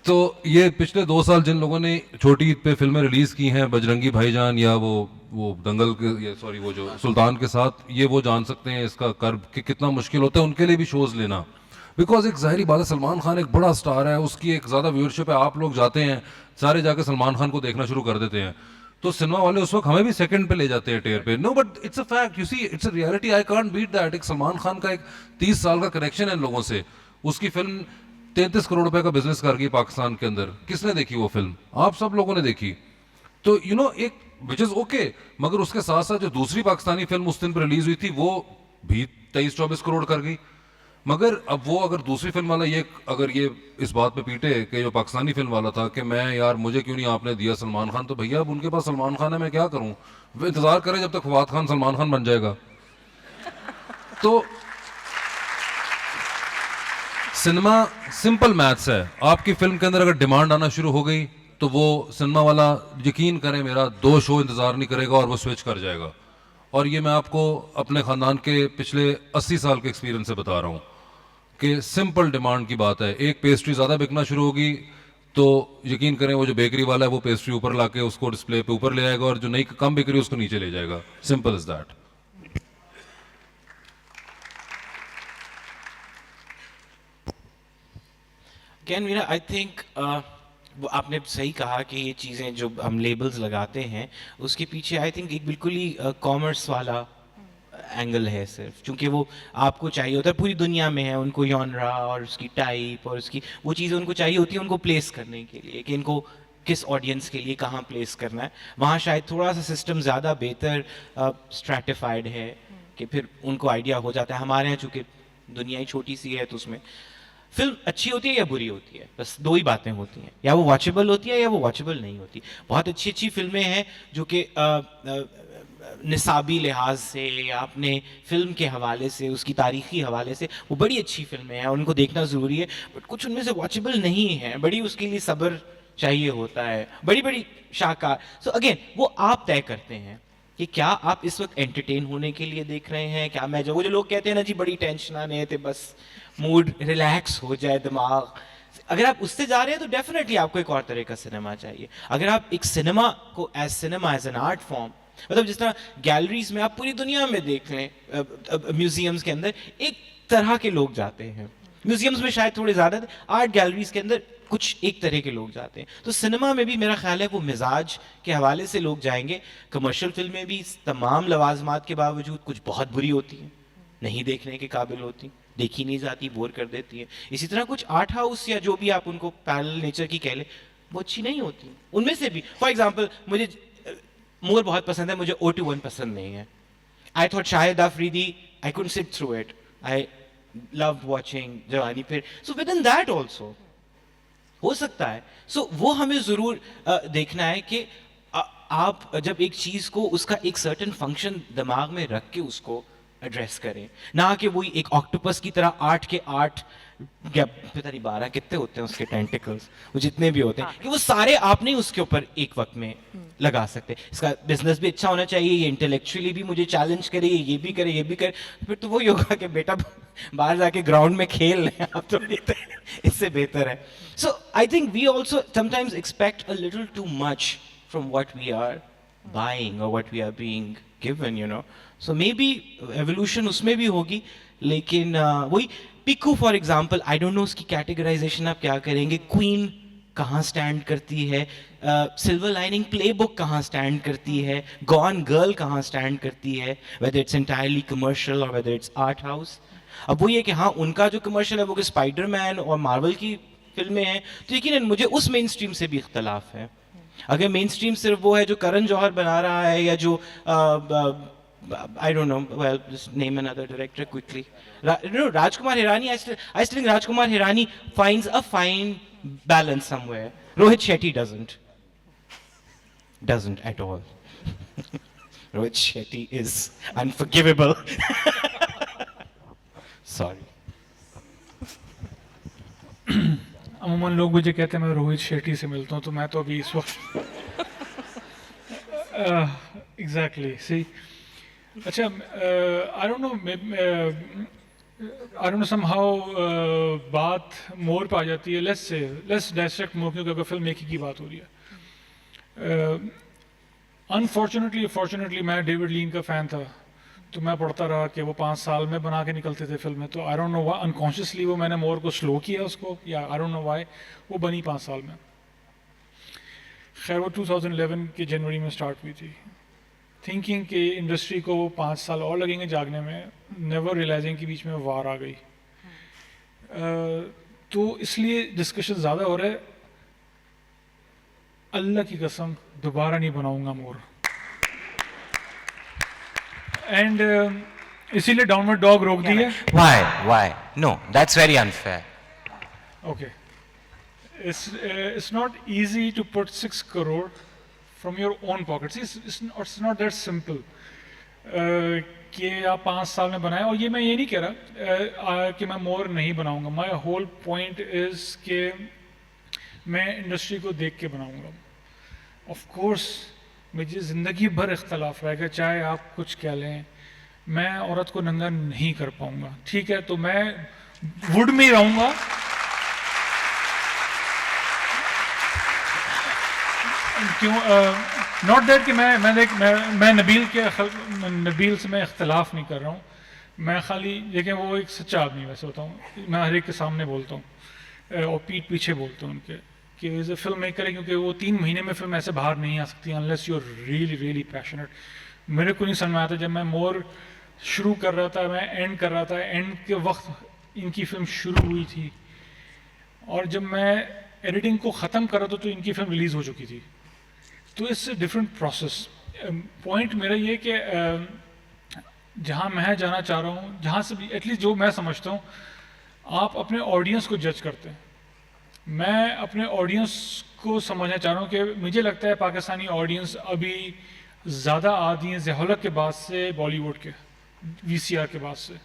तो ये पिछले 2 साल जिन लोगों ने छोटी ईद पे फिल्में रिलीज़ की हैं, बजरंगी भाईजान या वो दंगल के, ये सॉरी वो जो सुल्तान के साथ, ये वो जान सकते हैं इसका कर्ब कि कितना मुश्किल होता है उनके लिए भी शोज़ लेना। बिकॉज एक ज़ाहिरी बात है, सलमान खान एक बड़ा स्टार है, उसकी एक ज़्यादा व्यूअरशिप है, आप लोग जाते हैं सारे जाके सलमान खान को देखना शुरू कर देते हैं, तो सिनेमा वाले उस वक्त हमें भी सेकंड पे ले जाते हैं टेयर पे। No but it's a fact, you see it's a reality, I can't beat that. एक सलमान खान का एक 30 साल का कनेक्शन है इन लोगों से, उसकी फिल्म 33 करोड़ रुपए का बिजनेस कर गई पाकिस्तान के अंदर। किसने देखी वो फिल्म? आप सब लोगों ने देखी। तो यू नो एक विच इज ओके, मगर उसके साथ साथ जो दूसरी पाकिस्तानी फिल्म उस दिन पर रिलीज हुई थी वो भी 23-24 करोड़ कर गई। मगर अब वो अगर दूसरी फिल्म वाला ये अगर ये इस बात पे पीटे कि जो पाकिस्तानी फिल्म वाला था कि मैं यार मुझे क्यों नहीं आपने दिया सलमान खान, तो भैया अब उनके पास सलमान खान है, मैं क्या करूं? वो इंतजार करें जब तक फवाद खान सलमान खान बन जाएगा। तो सिनेमा सिंपल मैथ्स है, आपकी फिल्म के अंदर अगर डिमांड आना शुरू हो गई तो वो सिनेमा वाला यकीन करें मेरा 2 शो इंतजार नहीं करेगा और वो स्विच कर जाएगा। और ये मैं आपको अपने ख़ानदान के पिछले 80 साल के एक्सपीरियंस से बता रहा हूँ कि सिंपल डिमांड की बात है। एक पेस्ट्री ज़्यादा बिकना शुरू होगी तो यकीन करें वो जो बेकरी वाला है वो पेस्ट्री ऊपर लाके उसको डिस्प्ले पे ऊपर ले आएगा और जो नई कम बिक रही है उसको नीचे ले जाएगा। Simple is that. Again, Meera, I think वो आपने सही कहा कि ये चीज़ें जो हम लेबल्स लगाते हैं उसके पीछे आई थिंक एक बिल्कुल ही कॉमर्स वाला एंगल है सिर्फ, क्योंकि वो आपको चाहिए होता है, पूरी दुनिया में है, उनको जॉनरा और उसकी टाइप और उसकी वो चीज़ें उनको चाहिए होती है उनको प्लेस करने के लिए कि इनको किस ऑडियंस के लिए कहाँ प्लेस करना है। वहाँ शायद थोड़ा सा सिस्टम ज़्यादा बेहतर स्ट्रैटिफाइड है कि फिर उनको आइडिया हो जाता है। हमारे यहाँ चूँकि दुनिया ही छोटी सी है तो उसमें फिल्म अच्छी होती है या बुरी होती है, बस 2 ही बातें होती हैं, या वो वॉचेबल होती है या वो वॉचेबल नहीं होती। बहुत अच्छी अच्छी फिल्में हैं जो कि निसाबी लिहाज से या अपने फिल्म के हवाले से, उसकी तारीखी हवाले से वो बड़ी अच्छी फिल्में हैं, उनको देखना ज़रूरी है। बट कुछ उनमें से वॉचेबल नहीं है, बड़ी उसके लिए सब्र चाहिए होता है, बड़ी बड़ी शाहकार। सो अगेन वो आप तय करते हैं कि क्या आप इस वक्त एंटरटेन होने के लिए देख रहे हैं, क्या मैं वो जो लोग कहते हैं ना जी बड़ी टेंशन आने थे, बस मूड रिलैक्स हो जाए दिमाग, अगर आप उससे जा रहे हैं तो डेफिनेटली आपको एक और तरह का सिनेमा चाहिए। अगर आप एक सिनेमा को as cinema as an art form, मतलब जिस तरह गैलरीज में आप पूरी दुनिया में देख लें, म्यूजियम्स के अंदर एक तरह के लोग जाते हैं, म्यूजियम्स में शायद थोड़े ज़्यादा, आर्ट गैलरीज के अंदर कुछ एक तरह के लोग जाते हैं। तो सिनेमा में भी मेरा ख्याल है वो मिजाज के हवाले से लोग जाएंगे। कमर्शियल फिल्में भी तमाम लवाजमात के बावजूद कुछ बहुत बुरी होती हैं, नहीं देखने के काबिल होती, देखी नहीं जाती, बोर कर देती है। इसी तरह कुछ आर्ट हाउस या जो भी आप उनको पैरेलल नेचर की कह लें वो अच्छी नहीं होती। उनमें से भी फॉर एग्जांपल मुझे मोर बहुत पसंद है, मुझे O21 पसंद नहीं है। I thought Shahid Afridi, I couldn't sit through it, I love watching Jawaani Phir. So within that also हो सकता है। सो वो हमें ज़रूर देखना है कि आप जब एक चीज़ को उसका एक सर्टेन फंक्शन दिमाग में रख के उसको एड्रेस करें, ना कि वही एक ऑक्टोपस की तरह 8 के 8 या पता नहीं 12 कितने होते हैं उसके टेंटिकल्स, वो जितने भी होते हैं कि वो सारे आप नहीं उसके ऊपर एक वक्त में लगा सकते। इसका बिजनेस भी अच्छा होना चाहिए, ये इंटेलेक्चुअली भी मुझे चैलेंज करे, ये भी करे, ये भी करे, फिर तो वही होगा कि बेटा बाहर जाके ग्राउंड में खेल लें आप, तो इससे बेहतर है। So I think we also sometimes expect a little too much from what we are buying और what we are being given, you know. So maybe evolution उसमें भी होगी, लेकिन वही Piku for example, I don't know उसकी कैटेगराइजेशन आप क्या करेंगे, क्वीन कहाँ स्टैंड करती है, सिल्वर लाइनिंग प्लेबुक कहाँ स्टैंड करती है, गॉन गर्ल कहाँ स्टैंड करती है, वेदर इट्स एंटायरली कमर्शियल और वेदर इट्स आर्ट हाउस। अब वो ये कि हाँ उनका जो कमर्शियल है वो कि स्पाइडरमैन और मार्वल की फिल्में हैं, तो यकीनन मुझे उस मेन स्ट्रीम से भी इख्तलाफ है। अगर मेन स्ट्रीम सिर्फ वो है जो करण जौहर बना रहा है या जो I don't know, well, just name another director quickly. Rajkumar Hirani, I still think Rajkumar Hirani finds a fine balance somewhere. Rohit Shetty doesn't at all. Rohit Shetty is unforgivable. Sorry. अमूमन लोग मुझे कहते हैं मैं रोहित शेट्टी से मिलता हूँ, तो मैं तो अभी इस वक्त एग्जैक्टली सी अच्छा, I don't know, I don't know somehow बात मोर पे आ जाती है. Let's dissect मोर, क्योंकि अगर फिल्म मेकिंग की बात हो रही है. Unfortunately मैं डेविड लीन का फ़ैन था, तो मैं पढ़ता रहा कि वो 5 साल में बना के निकलते थे फिल्में. तो I don't know why unconsciously वो मैंने मोर को स्लो किया उसको, या आई डोंट नो व्हाई वो बनी 5 साल में. खैर वो 2011 के जनवरी में स्टार्ट हुई थी, थिंकिंग कि इंडस्ट्री को 5 साल और लगेंगे जागने में, नेवर रियलाइजिंग कि बीच में वार आ गई. तो इसलिए डिस्कशन ज़्यादा हो रहा है. अल्लाह की कसम दोबारा नहीं बनाऊंगा मोर. एंड इसीलिए डाउनवर्ड डॉग रोक दी है. Why? No, that's very unfair. Okay. It's not easy to put 6 crore from your own pockets. It's not that simple. कि आप 5 साल में बनाए. और ये मैं ये नहीं कह रहा कि मैं मोर नहीं बनाऊंगा. माय होल पॉइंट इज़ कि मैं इंडस्ट्री को देख के बनाऊंगा. ऑफ कोर्स मुझे ज़िंदगी भर इख्तलाफ रहेगा, चाहे आप कुछ कह लें. मैं औरत को नंगा नहीं कर पाऊंगा, ठीक है, तो मैं वुड में ही रहूंगा. क्यों? नॉट दैट कि मैं नबील से मैं इख्तलाफ नहीं कर रहा हूँ. मैं खाली, लेकिन वो एक सच्चा आदमी वैसे होता हूँ. मैं हर एक के सामने बोलता हूँ और पीठ पीछे बोलता हूँ उनके कि एज ए फिल्म मेकर है, क्योंकि वो 3 महीने में फिल्म ऐसे बाहर नहीं आ सकती unless you are really passionate. मेरे को नहीं समझ में आता. जब मैं मोर शुरू कर रहा था, मैं एंड कर रहा था, एंड के वक्त इनकी फिल्म शुरू हुई थी, और जब मैं एडिटिंग को ख़त्म कर रहा था तो इनकी फिल्म रिलीज़ हो चुकी थी. तो it's a different process. Point मेरा ये कि जहाँ मैं जाना चाह रहा हूँ, जहाँ से भी एटलीस्ट जो मैं समझता हूँ, आप अपने ऑडियंस को जज करते हैं. मैं अपने ऑडियंस को समझना चाह रहा हूँ कि मुझे लगता है पाकिस्तानी ऑडियंस अभी ज़्यादा आदी हैं ज़हलक के बाद से, बॉलीवुड के VCR के बाद से.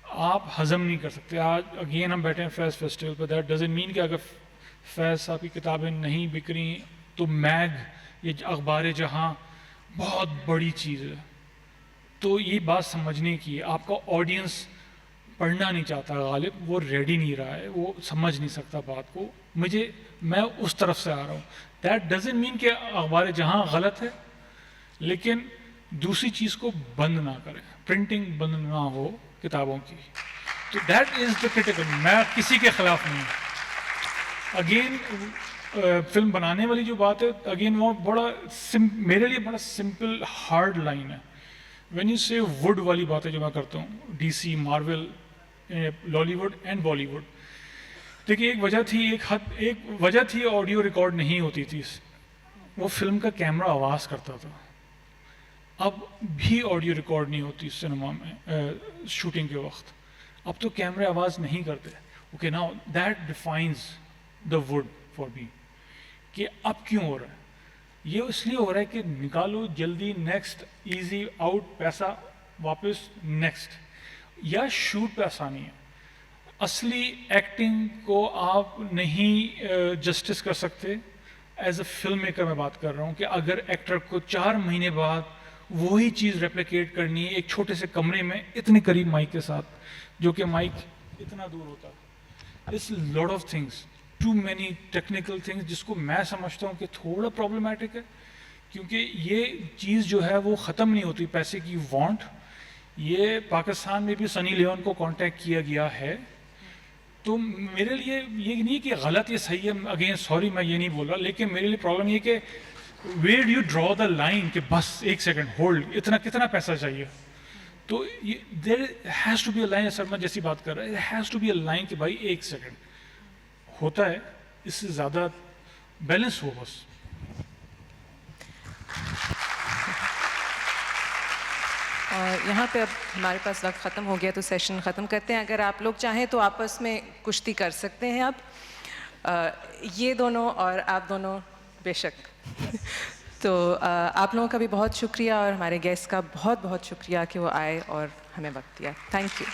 आप हज़म नहीं कर सकते. आज अगेन हम बैठे हैं फैज़ फेस्टिवल पर. दैट डजंट मीन कि अगर फैज़ साहब की किताबें नहीं बिक रही तो मैग ये अखबार जहाँ बहुत बड़ी चीज़ है. तो ये बात समझने की है. आपका ऑडियंस पढ़ना नहीं चाहता गालिब, वो रेडी नहीं रहा है, वो समझ नहीं सकता बात को. मैं उस तरफ से आ रहा हूँ. दैट डजंट मीन कि अखबार जहाँ गलत है, लेकिन दूसरी चीज़ को बंद ना करें, प्रिंटिंग बंद ना हो किताबों की. तो दैट इज़ द क्रिटिकल. मैं किसी के ख़िलाफ़ नहीं. अगेन फिल्म बनाने वाली जो बात है, अगेन वो मेरे लिए बड़ा सिंपल हार्ड लाइन है. व्हेन यू से वुड वाली बातें जो मैं करता हूँ, DC, Marvel, Lollywood and Bollywood. देखिए, एक वजह थी ऑडियो रिकॉर्ड नहीं होती थी. वो फिल्म का कैमरा आवाज़ करता था. अब भी ऑडियो रिकॉर्ड नहीं होती सिनेमा में शूटिंग के वक्त. अब तो कैमरे आवाज़ नहीं करते. Okay, now that defines the wood for me. कि अब क्यों हो रहा है? ये इसलिए हो रहा है कि निकालो जल्दी, नेक्स्ट, इजी आउट, पैसा वापस, नेक्स्ट. या शूट पे आसानी है. असली एक्टिंग को आप नहीं जस्टिस कर सकते. एज अ फिल्म मेकर मैं बात कर रहा हूँ कि अगर एक्टर को 4 महीने बाद वही चीज़ रेप्लिकेट करनी है एक छोटे से कमरे में, इतने करीब माइक के साथ, जो कि माइक इतना दूर होता है. It's lot of things, too many technical things, जिसको मैं समझता हूँ कि थोड़ा प्रॉब्लमेटिक है. क्योंकि ये चीज़ जो है वो ख़त्म नहीं होती, पैसे की वांट. ये पाकिस्तान में भी सनी लियोन को कांटेक्ट किया गया है. तो मेरे लिए ये नहीं कि गलत ये सही है, अगेन सॉरी मैं ये नहीं बोल रहा, लेकिन मेरे लिए प्रॉब्लम ये कि where do you draw the line कि बस 1 सेकंड होल्ड, इतना कितना पैसा चाहिए. तो there has to be a line. Sharma जैसी बात कर रहा है, has to be a line कि भाई 1 सेकंड होता है, इससे ज़्यादा बैलेंस हो बस. और यहाँ पे अब हमारे पास वक्त ख़त्म हो गया, तो सेशन ख़त्म करते हैं. अगर आप लोग चाहें तो आपस में कुश्ती कर सकते हैं अब, ये दोनों और आप दोनों बेशक. तो आप लोगों का भी बहुत शुक्रिया, और हमारे गेस्ट का बहुत बहुत शुक्रिया कि वो आए और हमें वक्त दिया. Thank you.